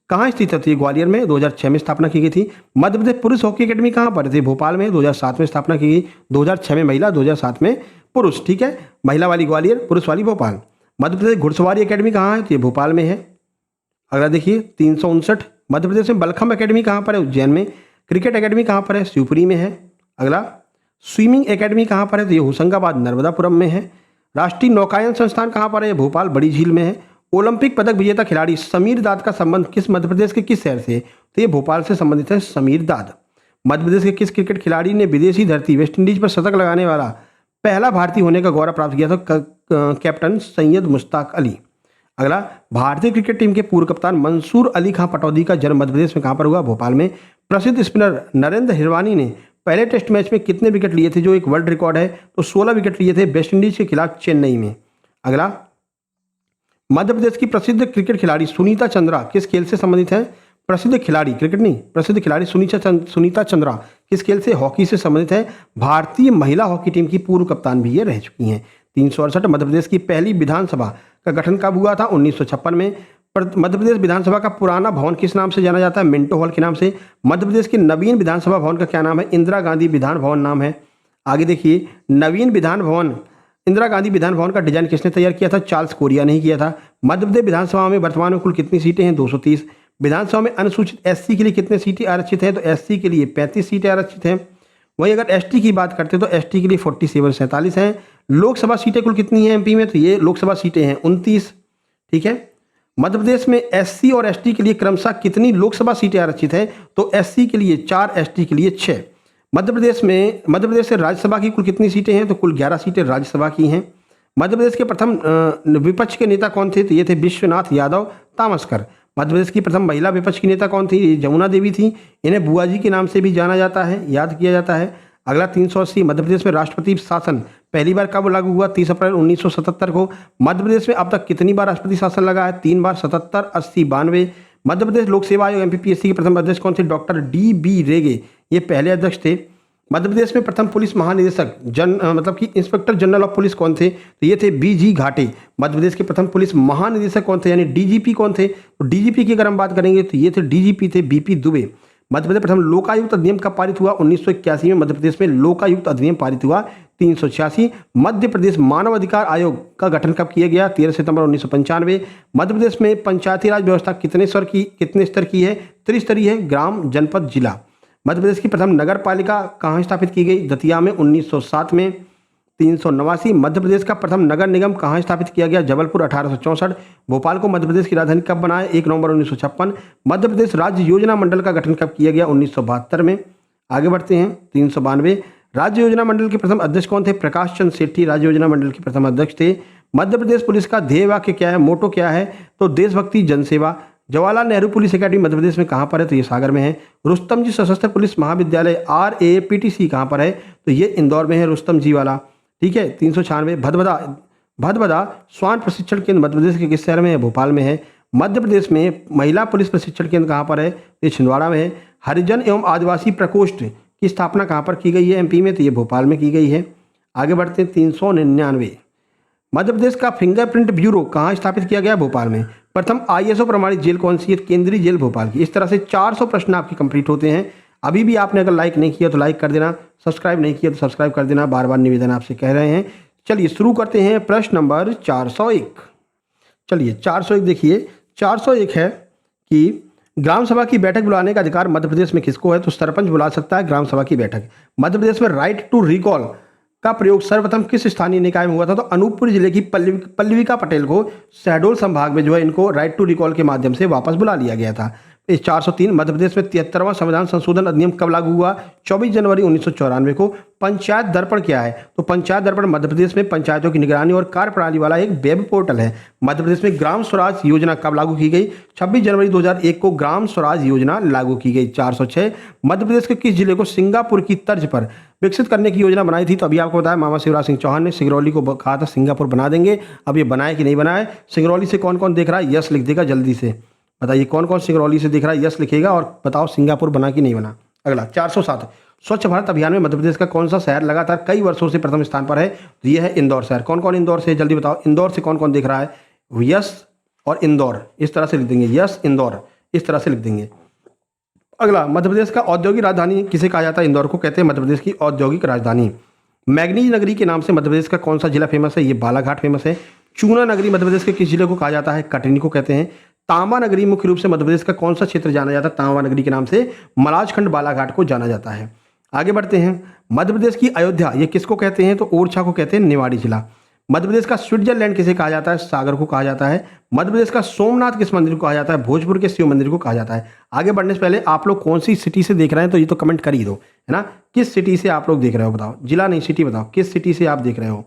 कहाँ स्थित है? तो ये ग्वालियर में 2006 में स्थापना की गई थी। मध्य प्रदेश पुरुष हॉकी एकेडमी कहाँ पर है? भोपाल में 2007 में स्थापना की गई। 2006 में महिला, 2007 में पुरुष। ठीक है, महिला वाली ग्वालियर, पुरुष वाली भोपाल। मध्य प्रदेश घुड़सवारी एकेडमी कहाँ है? तो ये भोपाल में है। अगला देखिए, 359, मध्य प्रदेश में बलखम एकेडमी कहाँ पर है? उज्जैन में। क्रिकेट एकेडमी कहाँ पर है? शिवपुरी में है। अगला, स्विमिंग एकेडमी कहाँ पर है? तो ये होशंगाबाद नर्मदापुरम में है। राष्ट्रीय नौकायन संस्थान कहाँ पर है? भोपाल बड़ी झील में है। ओलंपिक पदक विजेता खिलाड़ी समीर दाद का संबंध किस मध्य प्रदेश के किस शहर से? तो ये भोपाल से संबंधित है, समीर दाद। मध्य प्रदेश के किस क्रिकेट खिलाड़ी ने विदेशी धरती वेस्ट इंडीज पर शतक लगाने वाला पहला भारतीय होने का गौरव प्राप्त किया था? कैप्टन सैयद मुश्ताक अली। अगला, भारतीय क्रिकेट टीम के पूर्व कप्तान मंसूर अली खां पटौदी का जन्म मध्य प्रदेश में कहाँ पर हुआ? भोपाल में। प्रसिद्ध स्पिनर नरेंद्र हिरवानी ने पहले टेस्ट मैच में कितने विकेट लिए थे, जो एक वर्ल्ड रिकॉर्ड है? तो 16 विकेट लिए थे, वेस्ट इंडीज के खिलाफ चेन्नई में। अगला, मध्य प्रदेश की प्रसिद्ध क्रिकेट खिलाड़ी सुनीता चंद्रा किस खेल से संबंधित है? प्रसिद्ध खिलाड़ी, क्रिकेट नहीं, प्रसिद्ध खिलाड़ी सुनीता चंद्रा किस खेल से? हॉकी से संबंधित है। भारतीय महिला हॉकी टीम की पूर्व कप्तान भी ये रह चुकी हैं। 368, मध्य प्रदेश की पहली विधानसभा का गठन कब हुआ था? 1956 में। मध्य प्रदेश विधानसभा का पुराना भवन किस नाम से जाना जाता है? मिंटो हॉल के नाम से। मध्य प्रदेश के नवीन विधानसभा भवन का क्या नाम है? इंदिरा गांधी विधान भवन नाम है। आगे देखिए, नवीन विधान भवन, इंदिरा गांधी विधान भवन का डिजाइन किसने तैयार किया था? चार्ल्स कोरिया ने ही किया था। मध्य प्रदेश विधानसभा में वर्तमान में कुल कितनी सीटें हैं? 230। विधानसभा में अनुसूचित एससी के लिए कितने सीटें आरक्षित हैं? तो एससी के लिए 35 सीटें आरक्षित हैं। वहीं अगर एसटी की बात करते हैं तो एसटी के लिए 47 47 हैं। लोकसभा सीटें कुल कितनी हैं एमपी में? तो ये लोकसभा सीटें हैं 29। ठीक है, मध्य प्रदेश में एससी और एसटी के लिए क्रमशः कितनी लोकसभा सीटें आरक्षित हैं? तो एससी के लिए 4, एसटी के लिए 6। मध्य प्रदेश से राज्यसभा की कुल कितनी सीटें हैं? तो कुल 11 सीटें राज्यसभा की हैं। मध्य प्रदेश के प्रथम विपक्ष के नेता कौन थे? तो ये थे विश्वनाथ यादव तामसकर। मध्य प्रदेश की प्रथम महिला विपक्ष की नेता कौन थी? जमुना देवी थी। इन्हें बुआ जी के नाम से भी जाना जाता है, याद किया जाता है। अगला 380, मध्य प्रदेश में राष्ट्रपति शासन पहली बार कब लागू हुआ? 30 अप्रैल 1977 को। मध्य प्रदेश में अब तक कितनी बार राष्ट्रपति शासन लगा है? 3 बार, 77, 80, 92। मध्य प्रदेश लोक सेवा आयोग एमपीपीएससी के प्रथम अध्यक्ष कौन थे? डॉक्टर डी रेगे, ये पहले अध्यक्ष थे। मध्य प्रदेश में प्रथम पुलिस महानिदेशक मतलब कि इंस्पेक्टर जनरल ऑफ पुलिस कौन थे? तो ये थे बीजी घाटे। मध्य प्रदेश के प्रथम पुलिस महानिदेशक कौन थे, यानी डीजीपी कौन थे? तो डीजीपी की अगर हम बात करेंगे तो ये थे डीजीपी थे बीपी दुबे। मध्य प्रदेश प्रथम लोकायुक्त अधिनियम कब पारित हुआ? 1981 में मध्य प्रदेश में लोकायुक्त अधिनियम पारित हुआ। 386, मध्य प्रदेश मानव अधिकार आयोग का गठन कब किया गया? 13 सितंबर 1995। मध्य प्रदेश में पंचायती राज व्यवस्था कितने स्तर की है? त्रिस्तरीय है, ग्राम, जनपद, जिला। मध्य प्रदेश की प्रथम नगर पालिका कहाँ स्थापित की गई? दतिया में 1907 में। 389, मध्य प्रदेश का प्रथम नगर निगम कहाँ स्थापित किया गया? जबलपुर, 1864। भोपाल को मध्य प्रदेश की राजधानी कब बनाया? 1 नवंबर 1956। मध्य प्रदेश राज्य योजना मंडल का गठन कब किया गया? 1972 में। आगे बढ़ते हैं। 392, राज्य योजना मंडल के प्रथम अध्यक्ष कौन थे? प्रकाश चंद्र सेठी राज्य योजना मंडल के प्रथम अध्यक्ष थे। मध्य प्रदेश पुलिस का ध्येय वाक्य क्या है, मोटो क्या है? तो देशभक्ति जनसेवा। जवाहरलाल नेहरू पुलिस अकेडमी मध्य प्रदेश में कहाँ पर है? तो ये सागर में है। रुस्तम जी सशस्त्र पुलिस महाविद्यालय RAPTC कहाँ पर है? तो ये इंदौर में है, रुस्तम जी वाला। ठीक है। 396, भदभदा स्वान प्रशिक्षण केंद्र मध्य प्रदेश के किस शहर में है? भोपाल में है। मध्य प्रदेश में महिला पुलिस प्रशिक्षण केंद्र कहाँ पर है? ये छिंदवाड़ा में है। हरिजन एवं आदिवासी प्रकोष्ठ की स्थापना कहाँ पर की गई है? MP में, तो ये भोपाल में की गई है। आगे बढ़ते हैं। 399, मध्य प्रदेश का फिंगरप्रिंट ब्यूरो कहाँ स्थापित किया गया? भोपाल में। प्रथम ISO प्रमाणित जेल कौन सी है? केंद्रीय जेल भोपाल की। इस तरह से 400 प्रश्न आपके कंप्लीट होते हैं। अभी भी आपने अगर लाइक नहीं किया तो लाइक कर देना, सब्सक्राइब नहीं किया तो सब्सक्राइब कर देना, बार बार निवेदन आपसे कह रहे हैं। चलिए शुरू करते हैं। प्रश्न नंबर 401। चलिए 401 देखिए। 401 है कि ग्राम सभा की बैठक बुलाने का अधिकार मध्य प्रदेश में किसको है? तो सरपंच बुला सकता है ग्राम सभा की बैठक। मध्य प्रदेश में राइट टू रिकॉल का प्रयोग सर्वप्रथम किस स्थानीय निकाय में हुआ था? तो अनूपपुर जिले की पल्लविका पटेल को शहडोल संभाग में जो है इनको राइट टू रिकॉल के माध्यम से वापस बुला लिया गया था। 403, मध्य प्रदेश में 73वां संविधान संशोधन अधिनियम कब लागू हुआ? 24 जनवरी 1994 को। पंचायत दर्पण क्या है? तो पंचायत दर्पण मध्य प्रदेश में पंचायतों की निगरानी और कार्यप्रणाली वाला एक वेब पोर्टल है। मध्य प्रदेश में ग्राम स्वराज योजना कब लागू की गई? 26 जनवरी 2001 को ग्राम स्वराज योजना लागू की गई। 406, मध्य प्रदेश के किस जिले को सिंगापुर की तर्ज पर विकसित करने की योजना बनाई थी? तो अभी आपको बताया मामा शिवराज सिंह चौहान ने सिंगरौली को कहा था सिंगापुर बना देंगे। अब ये बनाए कि नहीं बनाए? सिंगरौली से कौन कौन देख रहा है? यस लिख देगा जल्दी से। बताइए कौन कौन सिंगरौली से देख रहा है? यस लिखेगा और बताओ सिंगापुर बना कि नहीं बना। अगला 407, स्वच्छ भारत अभियान में मध्य प्रदेश का कौन सा शहर लगातार कई वर्षों से प्रथम स्थान पर है? तो ये है इंदौर शहर। कौन कौन इंदौर से? जल्दी बताओ। इंदौर से कौन कौन देख रहा है? यस और इंदौर, इस तरह से लिख देंगे। यस इंदौर, इस तरह से लिख देंगे। अगला, मध्य प्रदेश का औद्योगिक राजधानी किसे कहा जाता है? इंदौर को कहते हैं मध्य प्रदेश की औद्योगिक राजधानी। मैग्नीज नगरी के नाम से मध्य प्रदेश का कौन सा जिला फेमस है? ये बालाघाट फेमस है। चूना नगरी मध्य प्रदेश के किस जिले को कहा जाता है? कटनी को कहते हैं। तांबा नगरी मुख्य रूप से मध्य प्रदेश का कौन सा क्षेत्र जाना जाता है? तांबा नगरी के नाम से मलाजखंड बालाघाट को जाना जाता है। आगे बढ़ते हैं। मध्य प्रदेश की अयोध्या ये किसको कहते हैं? तो ओरछा को कहते हैं, निवाड़ी जिला। मध्य प्रदेश का स्विट्जरलैंड किसे कहा जाता है? सागर को कहा जाता है। मध्य प्रदेश का सोमनाथ किस मंदिर को कहा जाता है? भोजपुर के शिव मंदिर को कहा जाता है। आगे बढ़ने से पहले आप लोग कौन सी सिटी से देख रहे हैं तो ये तो कमेंट कर ही दो, है ना। किस सिटी से आप लोग देख रहे हो बताओ, जिला नहीं सिटी बताओ, किस सिटी से आप देख रहे हो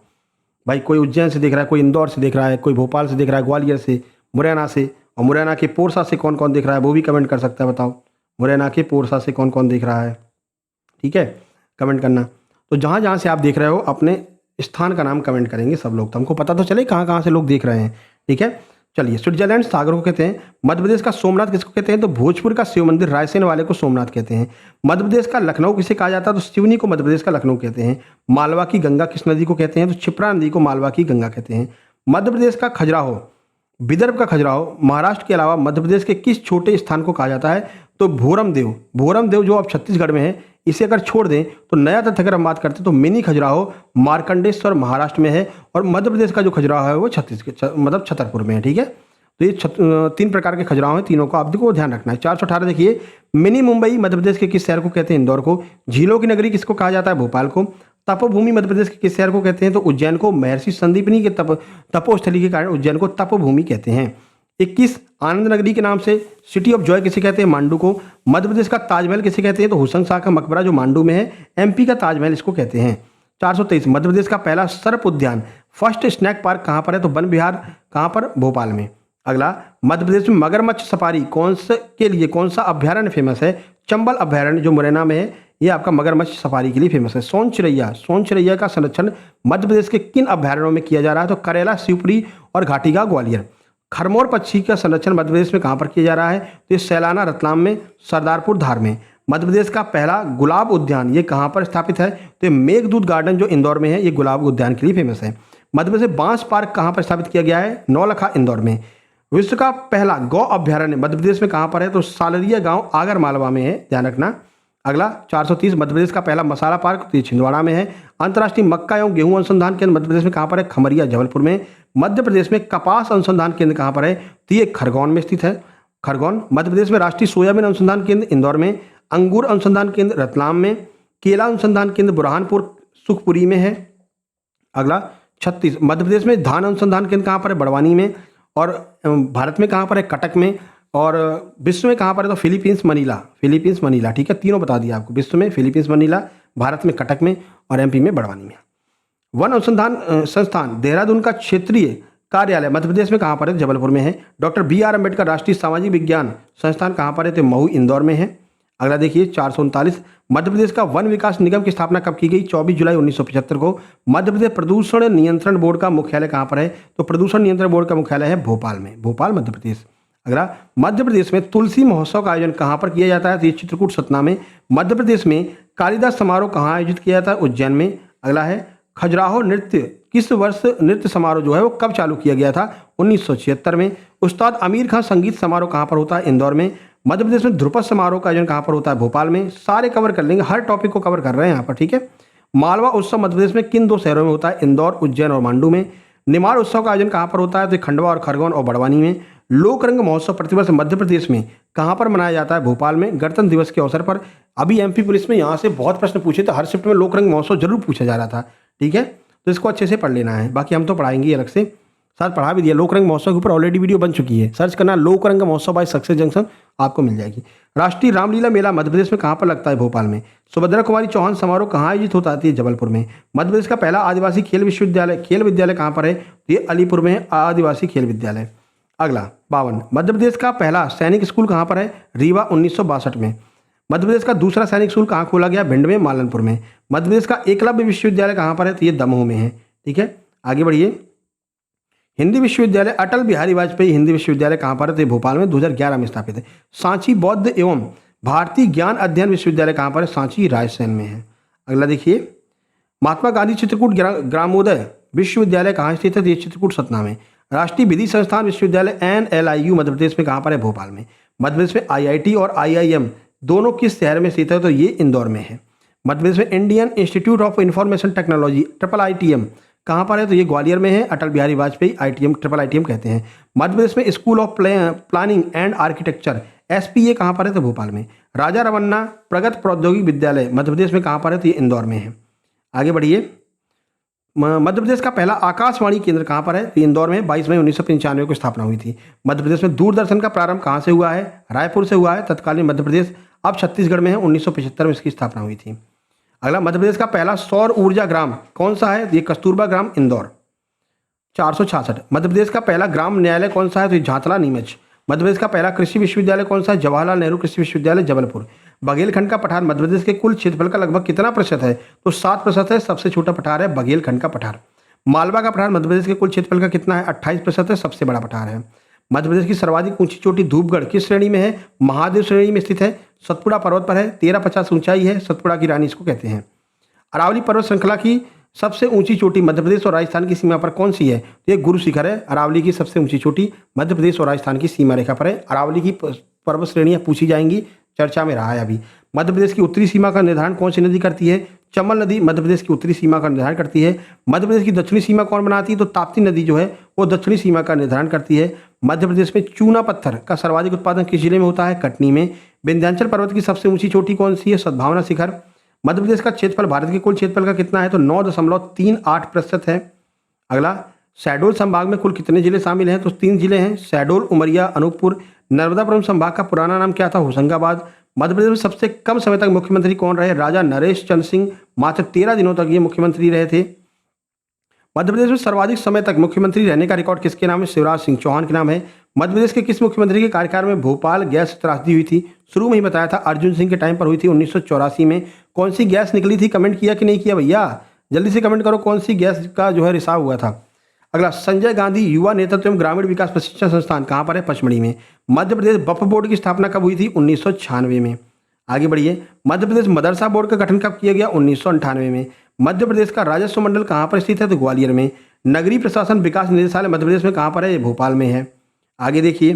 भाई। कोई उज्जैन से देख रहा है, कोई इंदौर से देख रहा है, कोई भोपाल से देख रहा है, ग्वालियर से, मुरैना से, और मुरैना के पोरसा से कौन कौन देख रहा है वो भी कमेंट कर सकता है। बताओ मुरैना के पोरसा से कौन कौन देख रहा है, ठीक है, कमेंट करना। तो जहाँ जहाँ से आप देख रहे हो अपने स्थान का नाम कमेंट करेंगे सब लोग, तो हमको पता तो चले कहाँ कहाँ से लोग देख रहे हैं, ठीक है। चलिए, स्विट्जरलैंड सागर को कहते हैं। मध्य प्रदेश का सोमनाथ किसको कहते हैं? तो भोजपुर का शिव मंदिर रायसेन वाले को सोमनाथ कहते हैं। मध्य प्रदेश का लखनऊ किसे कहा जाता है? तो सिवनी को मध्य प्रदेश का लखनऊ कहते हैं। मालवा की गंगा किस नदी को कहते हैं? तो क्षिप्रा नदी को मालवा की गंगा कहते हैं। मध्य प्रदेश का खजुराहो, विदर्भ का खजुराहो महाराष्ट्र के अलावा मध्य प्रदेश के किस छोटे स्थान को कहा जाता है? तो भोरम देव जो अब छत्तीसगढ़ में है, इसे अगर छोड़ दें तो नया तथ्य अगर हम बात करते हैं तो मिनी खजुराहो मार्कंडेश्वर महाराष्ट्र में है, और मध्य प्रदेश का जो खजुराहो है वो मतलब छतरपुर में है, ठीक है। तो ये 3 प्रकार के खजुराहो हैं, तीनों को आप को ध्यान रखना है। 418 देखिए, मिनी मुंबई मध्य प्रदेश के किस शहर को कहते हैं? इंदौर को। झीलों की नगरी किसको कहा जाता है? भोपाल को। तपोभूमि मध्य प्रदेश के किस शहर को कहते हैं? तो उज्जैन को। महर्षि संदीपनी के तपोस्थली के कारण उज्जैन को तपोभूमि कहते हैं। 21, आनंद नगरी के नाम से सिटी ऑफ जॉय किसे कहते हैं? मांडू को। मध्य प्रदेश का ताजमहल किसे कहते हैं? तो हुसैन शाह का मकबरा जो मांडू में है, MP का ताजमहल इसको कहते हैं। 423, मध्य प्रदेश का पहला सर्प उद्यान फर्स्ट स्नैक पार्क कहाँ पर है? तो वन विहार कहाँ पर? भोपाल में। अगला, मध्य प्रदेश में मगरमच्छ सफारी कौन सा अभ्यारण्य फेमस है? चंबल अभ्यारण्य जो मुरैना में है, ये आपका मगरमच्छ सफारी के लिए फेमस है। सोन चिरैया का संरक्षण मध्य प्रदेश के किन अभ्यारण्यों में किया जा रहा है? तो करेला, शिवपुरी और घाटी का ग्वालियर। खरमोर पक्षी का संरक्षण मध्य प्रदेश में कहाँ पर किया जा रहा है? तो ये सैलाना रतलाम में, सरदारपुर धार में। मध्य प्रदेश का पहला गुलाब उद्यान ये कहाँ पर स्थापित है? तो ये मेघदूत गार्डन जो इंदौर में है, ये गुलाब उद्यान के लिए फेमस है। मध्य प्रदेश में बांस पार्क कहाँ पर स्थापित किया गया है? नौलखा इंदौर में। विश्व का पहला गौ अभ्यारण्य मध्य प्रदेश में कहाँ पर है? तो सालरिया गांव आगर मालवा में है, ध्यान रखना। अगला 430 मध्य प्रदेश का पहला मसाला पार्क तो छिंदवाड़ा में है। अंतर्राष्ट्रीय मक्का एवं गेहूं अनुसंधान केंद्र मध्य प्रदेश में कहाँ पर है? खमरिया जबलपुर में। मध्य प्रदेश में कपास अनुसंधान केंद्र कहाँ पर है? तो ये खरगोन में स्थित है, खरगोन। मध्य प्रदेश में राष्ट्रीय सोयाबीन अनुसंधान केंद्र इंदौर में। अंगूर अनुसंधान केंद्र रतलाम में। केला अनुसंधान केंद्र बुरहानपुर सुखपुरी में है। अगला 36 मध्य प्रदेश में धान अनुसंधान केंद्र कहाँ पर है? बड़वानी में। और भारत में कहाँ पर है? कटक में। और विश्व में कहाँ पर है? तो फिलीपींस मनीला। ठीक है, तीनों बता दिया आपको। विश्व में फिलीपींस मनीला, भारत में कटक में और एमपी में बड़वानी में। वन अनुसंधान संस्थान देहरादून का क्षेत्रीय कार्यालय मध्य प्रदेश में कहाँ पर है? जबलपुर में है। डॉक्टर BR अम्बेडकर राष्ट्रीय सामाजिक विज्ञान संस्थान कहाँ पर है? तो महू इंदौर में है। अगला देखिए 439 मध्य प्रदेश का वन विकास निगम की स्थापना कब की गई? 24 जुलाई 1975 को। मध्य प्रदेश प्रदूषण नियंत्रण बोर्ड का मुख्यालय कहाँ पर है? तो प्रदूषण नियंत्रण बोर्ड का मुख्यालय है भोपाल में, भोपाल मध्य प्रदेश। अगला, मध्य प्रदेश में तुलसी महोत्सव का आयोजन कहाँ पर किया जाता है? तो ये चित्रकूट सतना में। मध्य प्रदेश में कालिदास समारोह कहाँ आयोजित किया जाता है? उज्जैन में। अगला है, खजुराहो नृत्य किस वर्ष नृत्य समारोह जो है वो कब चालू किया गया था? 1976 में। उस्ताद आमिर खान संगीत समारोह कहाँ पर होता है? इंदौर में। मध्य प्रदेश में ध्रुपद समारोह का आयोजन कहाँ पर होता है? भोपाल में। सारे कवर कर लेंगे, हर टॉपिक को कवर कर रहे हैं यहाँ पर, ठीक है। मालवा उत्सव मध्य प्रदेश में किन 2 शहरों में होता है? इंदौर, उज्जैन और मांडू में। निमाड़ उत्सव का आयोजन कहाँ पर होता है? तो खंडवा और खरगोन और बड़वानी में। लोक रंग महोत्सव प्रतिवर्ष मध्य प्रदेश में कहाँ पर मनाया जाता है? भोपाल में, गणतंत्र दिवस के अवसर पर। अभी एमपी पुलिस में यहाँ से बहुत प्रश्न पूछे थे, हर शिफ्ट में लोक रंग महोत्सव जरूर पूछा जा रहा था, ठीक है। तो इसको अच्छे से पढ़ लेना है, बाकी हम तो पढ़ाएंगे अलग से, साथ पढ़ा भी दिया। लोक रंग महोत्सव के ऊपर ऑलरेडी वीडियो बन चुकी है, सर्च करना लोक रंग महोत्सव बाय सक्सेस जंक्शन, आपको मिल जाएगी। राष्ट्रीय रामलीला मेला मध्य प्रदेश में कहाँ पर लगता है? भोपाल में। सुभद्रा कुमारी चौहान समारोह कहाँ आयोजित होता है? जबलपुर में। मध्य प्रदेश का पहला आदिवासी खेल विद्यालय कहाँ पर है? ये अलीपुर में है, आदिवासी खेल विद्यालय। अगला 52 मध्य प्रदेश का पहला सैनिक स्कूल कहाँ पर है? रीवा 1962 में। मध्य प्रदेश का दूसरा सैनिक स्कूल कहाँ खोला गया? भिंड में, मालनपुर में। मध्य प्रदेश का एकलव्य विश्वविद्यालय कहाँ पर है? तो ये दमोह में है, ठीक है। आगे बढ़िए। हिंदी विश्वविद्यालय अटल बिहारी वाजपेयी हिंदी विश्वविद्यालय कहाँ पर है? तो भोपाल में 2011 में स्थापित है। सांची बौद्ध एवं भारतीय ज्ञान अध्ययन विश्वविद्यालय कहाँ पर है? सांची रायसेन में है। अगला देखिए, महात्मा गांधी चित्रकूट ग्रामोदय विश्वविद्यालय कहाँ स्थित है? तो ये चित्रकूट सतना में। राष्ट्रीय विधि संस्थान विश्वविद्यालय NLIU मध्य प्रदेश में कहाँ पर है? भोपाल में। मध्य प्रदेश में IIT और IIM दोनों किस शहर में स्थित है? तो ये इंदौर में है। मध्य प्रदेश में Indian institute of information technology IITM कहाँ पर है? तो ये ग्वालियर में है। अटल बिहारी वाजपेयी IITM कहते हैं। मध्य प्रदेश में school of planning and architecture SPA कहाँ पर है? तो भोपाल में। राजा रमन्ना प्रगत प्रौद्योगिक विद्यालय मध्य प्रदेश में कहाँ पर है? तो ये इंदौर में है। आगे बढ़िए। मध्य प्रदेश का पहला आकाशवाणी केंद्र कहाँ पर है? तो इंदौर में 22 मई 1995 को स्थापना हुई थी। मध्य प्रदेश में दूरदर्शन का प्रारंभ कहाँ से हुआ है? रायपुर से हुआ है, तत्कालीन मध्य प्रदेश, अब छत्तीसगढ़ में है। 1975 में इसकी स्थापना हुई थी। अगला, मध्य प्रदेश का पहला सौर ऊर्जा ग्राम कौन सा है? ये कस्तूरबा ग्राम इंदौर। 466 मध्य प्रदेश का पहला ग्राम न्यायालय कौन सा है? तो झांतला नीमच। मध्य प्रदेश का पहला कृषि विश्वविद्यालय कौन सा है? जवाहरलाल नेहरू कृषि विश्वविद्यालय जबलपुर। बघेलखंड का पठार मध्य प्रदेश के कुल क्षेत्रफल का लगभग कितना प्रतिशत है? तो 7% है। सबसे छोटा पठार है बघेलखंड का पठार। मालवा का पठार मध्य प्रदेश के कुल क्षेत्रफल का कितना है? 28% है। सबसे बड़ा पठार है। मध्य प्रदेश की सर्वाधिक ऊंची चोटी धूपगढ़ किस श्रेणी में है? महादेव श्रेणी में स्थित है। सतपुड़ा पर्वत पर है, 1350 ऊंचाई है। सतपुड़ा की रानी इसको कहते हैं। अरावली पर्वत श्रृंखला की सबसे ऊंची चोटी मध्य प्रदेश और राजस्थान की सीमा पर कौन सी है? तो ये गुरु शिखर है। अरावली की सबसे ऊंची चोटी मध्य प्रदेश और राजस्थान की सीमा रेखा पर है। अरावली की पर्वत श्रेणियां पूछी जाएंगी, चर्चा में रहा है अभी। मध्य प्रदेश की उत्तरी सीमा का निर्धारण कौन सी नदी करती है? चंबल नदी मध्य प्रदेश की उत्तरी सीमा का निर्धारण करती है। मध्य प्रदेश की दक्षिणी सीमा कौन बनाती है? तो ताप्ती नदी जो है वो दक्षिणी सीमा का निर्धारण करती है। मध्य प्रदेश में चूना पत्थर का सर्वाधिक उत्पादन किस जिले में होता है? कटनी में। विंध्याचल पर्वत की सबसे ऊंची चोटी कौन सी है? सद्भावना शिखर। मध्य प्रदेश का क्षेत्रफल भारत के कुल क्षेत्रफल का कितना है? तो 9.38% है। अगला, शहडोल संभाग में कुल कितने जिले शामिल हैं? तो 3 जिले हैं, शहडोल, उमरिया, अनूपपुर। नर्मदापुरम संभाग का पुराना नाम क्या था? होशंगाबाद। मध्य प्रदेश में सबसे कम समय तक मुख्यमंत्री कौन रहे? राजा नरेश चंद्र सिंह, मात्र 13 दिनों तक ये मुख्यमंत्री रहे थे। मध्य प्रदेश में सर्वाधिक समय तक मुख्यमंत्री रहने का रिकॉर्ड किसके नाम है? शिवराज सिंह चौहान के नाम है। मध्य प्रदेश के किस मुख्यमंत्री के कार्यकाल में भोपाल गैस त्रासदी हुई थी? शुरू में ही बताया था, अर्जुन सिंह के टाइम पर हुई थी 1984 में। कौन सी गैस निकली थी? कमेंट किया कि नहीं किया भैया? जल्दी से कमेंट करो, कौन सी गैस का जो है रिसाव हुआ था। अगला, संजय गांधी युवा नेतृत्व एवं ग्रामीण विकास प्रशिक्षण संस्थान कहाँ पर है? पचमढ़ी में। मध्य प्रदेश वक्फ बोर्ड की स्थापना कब हुई थी? 1996 में। आगे बढ़िए, मध्य प्रदेश मदरसा बोर्ड का गठन कब किया गया? 1998 में। मध्य प्रदेश का राजस्व मंडल कहाँ पर स्थित है? तो ग्वालियर में। नगरीय प्रशासन विकास निदेशालय मध्य प्रदेश में कहाँ पर है? ये भोपाल में है। आगे देखिए,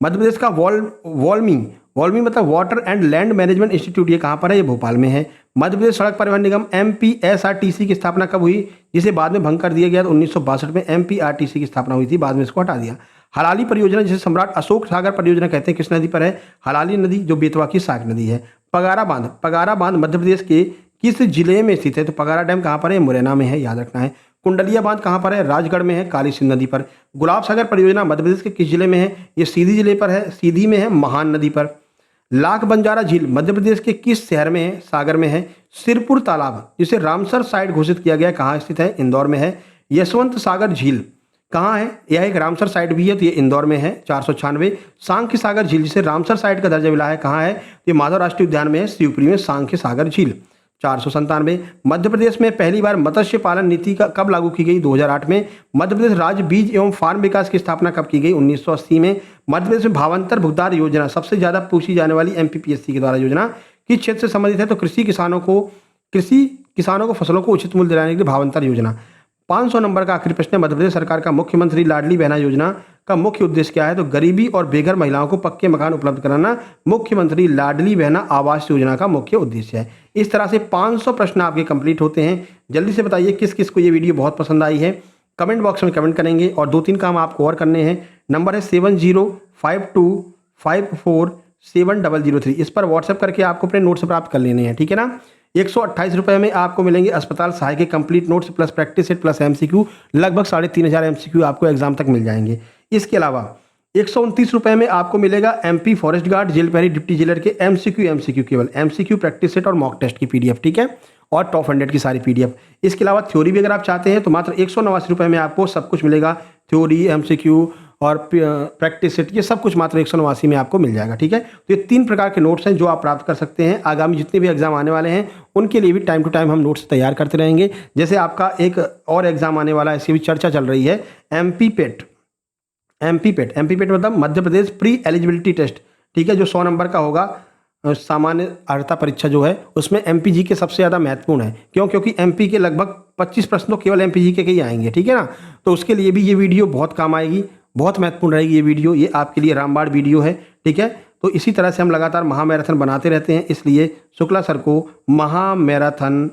मध्य प्रदेश का वॉल्मी मतलब water and land management institute, ये कहाँ पर है? ये भोपाल में है। मध्य प्रदेश सड़क परिवहन निगम MPSRTC की स्थापना कब हुई, जिसे बाद में भंग कर दिया गया? तो 1962 में MPRTC की स्थापना हुई थी, बाद में इसको हटा दिया। हलाली परियोजना, जिसे सम्राट अशोक सागर परियोजना कहते हैं, किस नदी पर है? हलाली नदी, जो बेतवा की सहायक नदी है। पगारा बांध मध्य प्रदेश के किस जिले में स्थित है? तो पगारा डैम कहाँ पर है? मुरैना में है, याद रखना है। कुंडलिया बांध कहाँ पर है? राजगढ़ में है, काली सिंध नदी पर। गुलाब सागर परियोजना मध्य प्रदेश के किस जिले में है? ये सीधी जिले पर है, सीधी में है, महान नदी पर। लाख बंजारा झील मध्य प्रदेश के किस शहर में है? सागर में है। सिरपुर तालाब, जिसे रामसर साइट घोषित किया गया, कहाँ स्थित है? इंदौर में है। यशवंत सागर झील कहाँ है? यह एक रामसर साइट भी है, तो ये इंदौर में है, 496। सांख्य सागर झील, जिसे रामसर साइट का दर्जा मिला है, कहाँ है? तो ये माधव राष्ट्रीय उद्यान में है, शिवपुरी में, सांख्य सागर झील, 497। मध्य प्रदेश में पहली बार मत्स्य पालन नीति का कब लागू की गई? 2008 में। मध्य प्रदेश राज्य बीज एवं फार्म विकास की स्थापना कब की गई? 1980 में। मध्य प्रदेश में भावांतर भुगतान योजना सबसे ज्यादा पूछी जाने वाली MPPSC के द्वारा योजना किस क्षेत्र से संबंधित है? तो कृषि किसानों को फसलों को उचित मूल्य दिलाने के लिए भावांतर योजना। 500 नंबर का आखिरी प्रश्न है, मध्य प्रदेश सरकार का मुख्यमंत्री लाडली बहना योजना का मुख्य उद्देश्य क्या है? तो गरीबी और बेघर महिलाओं को पक्के मकान उपलब्ध कराना मुख्यमंत्री लाडली बहना आवास योजना का मुख्य उद्देश्य है। इस तरह से 500 प्रश्न आपके कंप्लीट होते हैं। जल्दी से बताइए किस किस को ये वीडियो बहुत पसंद आई है, कमेंट बॉक्स में कमेंट करेंगे। और 2-3 काम आपको और करने हैं। नंबर है 7052547003, इस पर व्हाट्सएप करके आपको अपने नोट्स प्राप्त कर लेने हैं, ठीक है ना। 128 रुपये में आपको मिलेंगे अस्पताल सहायक के complete notes plus practice set plus MCQ, लगभग 3500 MCQ आपको एग्जाम तक मिल जाएंगे। इसके अलावा 129 रुपये में आपको मिलेगा MP फॉरेस्ट गार्ड जेल प्रहरी डिप्टी जेलर के MCQ केवल MCQ प्रैक्टिस सेट और मॉक टेस्ट की PDF, ठीक है, और टॉप 100 की सारी PDF। इसके अलावा थ्योरी भी अगर आप चाहते हैं तो मात्र 189 रुपये में आपको सब कुछ मिलेगा, थ्योरी, MCQ और प्रैक्टिस सेट, ये सब कुछ मात्र 189 में आपको मिल जाएगा, ठीक है। तो ये 3 प्रकार के नोट्स हैं जो आप प्राप्त कर सकते हैं। आगामी जितने भी एग्जाम आने वाले हैं उनके लिए भी टाइम टू टाइम हम नोट्स तैयार करते रहेंगे। जैसे आपका एक और एग्जाम आने वाला है, इसकी भी चर्चा चल रही है, MP पेट मतलब Madhya Pradesh pre eligibility test, ठीक है, जो 100 नंबर का होगा। सामान्य अर्हता परीक्षा जो है उसमें MPG के सबसे ज़्यादा महत्वपूर्ण है। क्यों? क्योंकि MP के लगभग 25 प्रश्न तो केवल MPG के ही आएंगे, ठीक है ना। तो उसके लिए भी ये वीडियो बहुत काम आएगी, बहुत महत्वपूर्ण रहेगी ये वीडियो, ये आपके लिए रामबाण वीडियो है, ठीक है। तो इसी तरह से हम लगातार महामैराथन बनाते रहते हैं, इसलिए शुक्ला सर को महामैराथन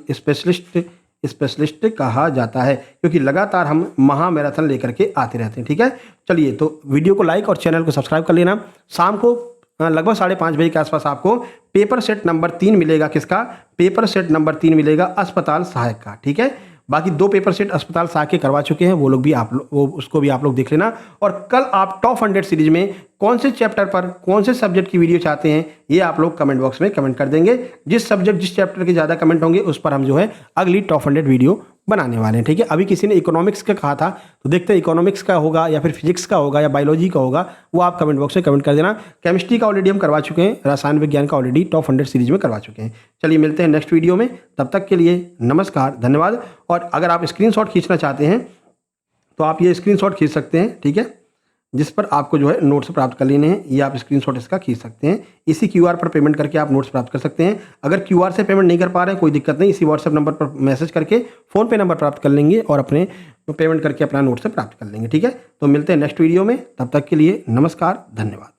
स्पेशलिस्ट कहा जाता है, क्योंकि लगातार हम महामैराथन लेकर के आते रहते हैं, ठीक है। चलिए, तो वीडियो को लाइक और चैनल को सब्सक्राइब कर लेना। शाम को लगभग 5:30 बजे के आसपास आपको पेपर सेट नंबर 3 मिलेगा। किसका? पेपर सेट नंबर 3 मिलेगा अस्पताल सहायक का, ठीक है। बाकी 2 पेपर सेट अस्पताल सहायक के करवा चुके हैं, वो लोग भी उसको भी आप लोग देख लेना। और कल आप टॉप 100 सीरीज में कौन से चैप्टर पर, कौन से सब्जेक्ट की वीडियो चाहते हैं, ये आप लोग कमेंट बॉक्स में कमेंट कर देंगे। जिस चैप्टर के ज़्यादा कमेंट होंगे उस पर हम जो है अगली टॉप 100 वीडियो बनाने वाले हैं, ठीक है। अभी किसी ने इकोनॉमिक्स का कहा था, तो देखते हैं इकोनॉमिक्स का होगा या फिर फिजिक्स का होगा या बायोलॉजी का होगा, वो आप कमेंट बॉक्स में कमेंट कर देना। केमिस्ट्री का ऑलरेडी हम करवा चुके हैं, रसायन विज्ञान का ऑलरेडी टॉप 100 सीरीज में करवा चुके हैं। चलिए, मिलते हैं नेक्स्ट वीडियो में, तब तक के लिए नमस्कार, धन्यवाद। और अगर आप स्क्रीनशॉट खींचना चाहते हैं तो आप ये स्क्रीनशॉट खींच सकते हैं, ठीक है, जिस पर आपको जो है नोट्स प्राप्त कर लेने हैं। ये आप स्क्रीनशॉट इसका खींच सकते हैं, इसी QR पर पेमेंट करके आप नोट्स प्राप्त कर सकते हैं। अगर QR से पेमेंट नहीं कर पा रहे हैं, कोई दिक्कत नहीं, इसी WhatsApp नंबर पर मैसेज करके फ़ोनपे नंबर प्राप्त कर लेंगे और अपने पेमेंट करके अपना नोट्स प्राप्त कर लेंगे, ठीक है। तो मिलते हैं नेक्स्ट वीडियो में, तब तक के लिए नमस्कार, धन्यवाद।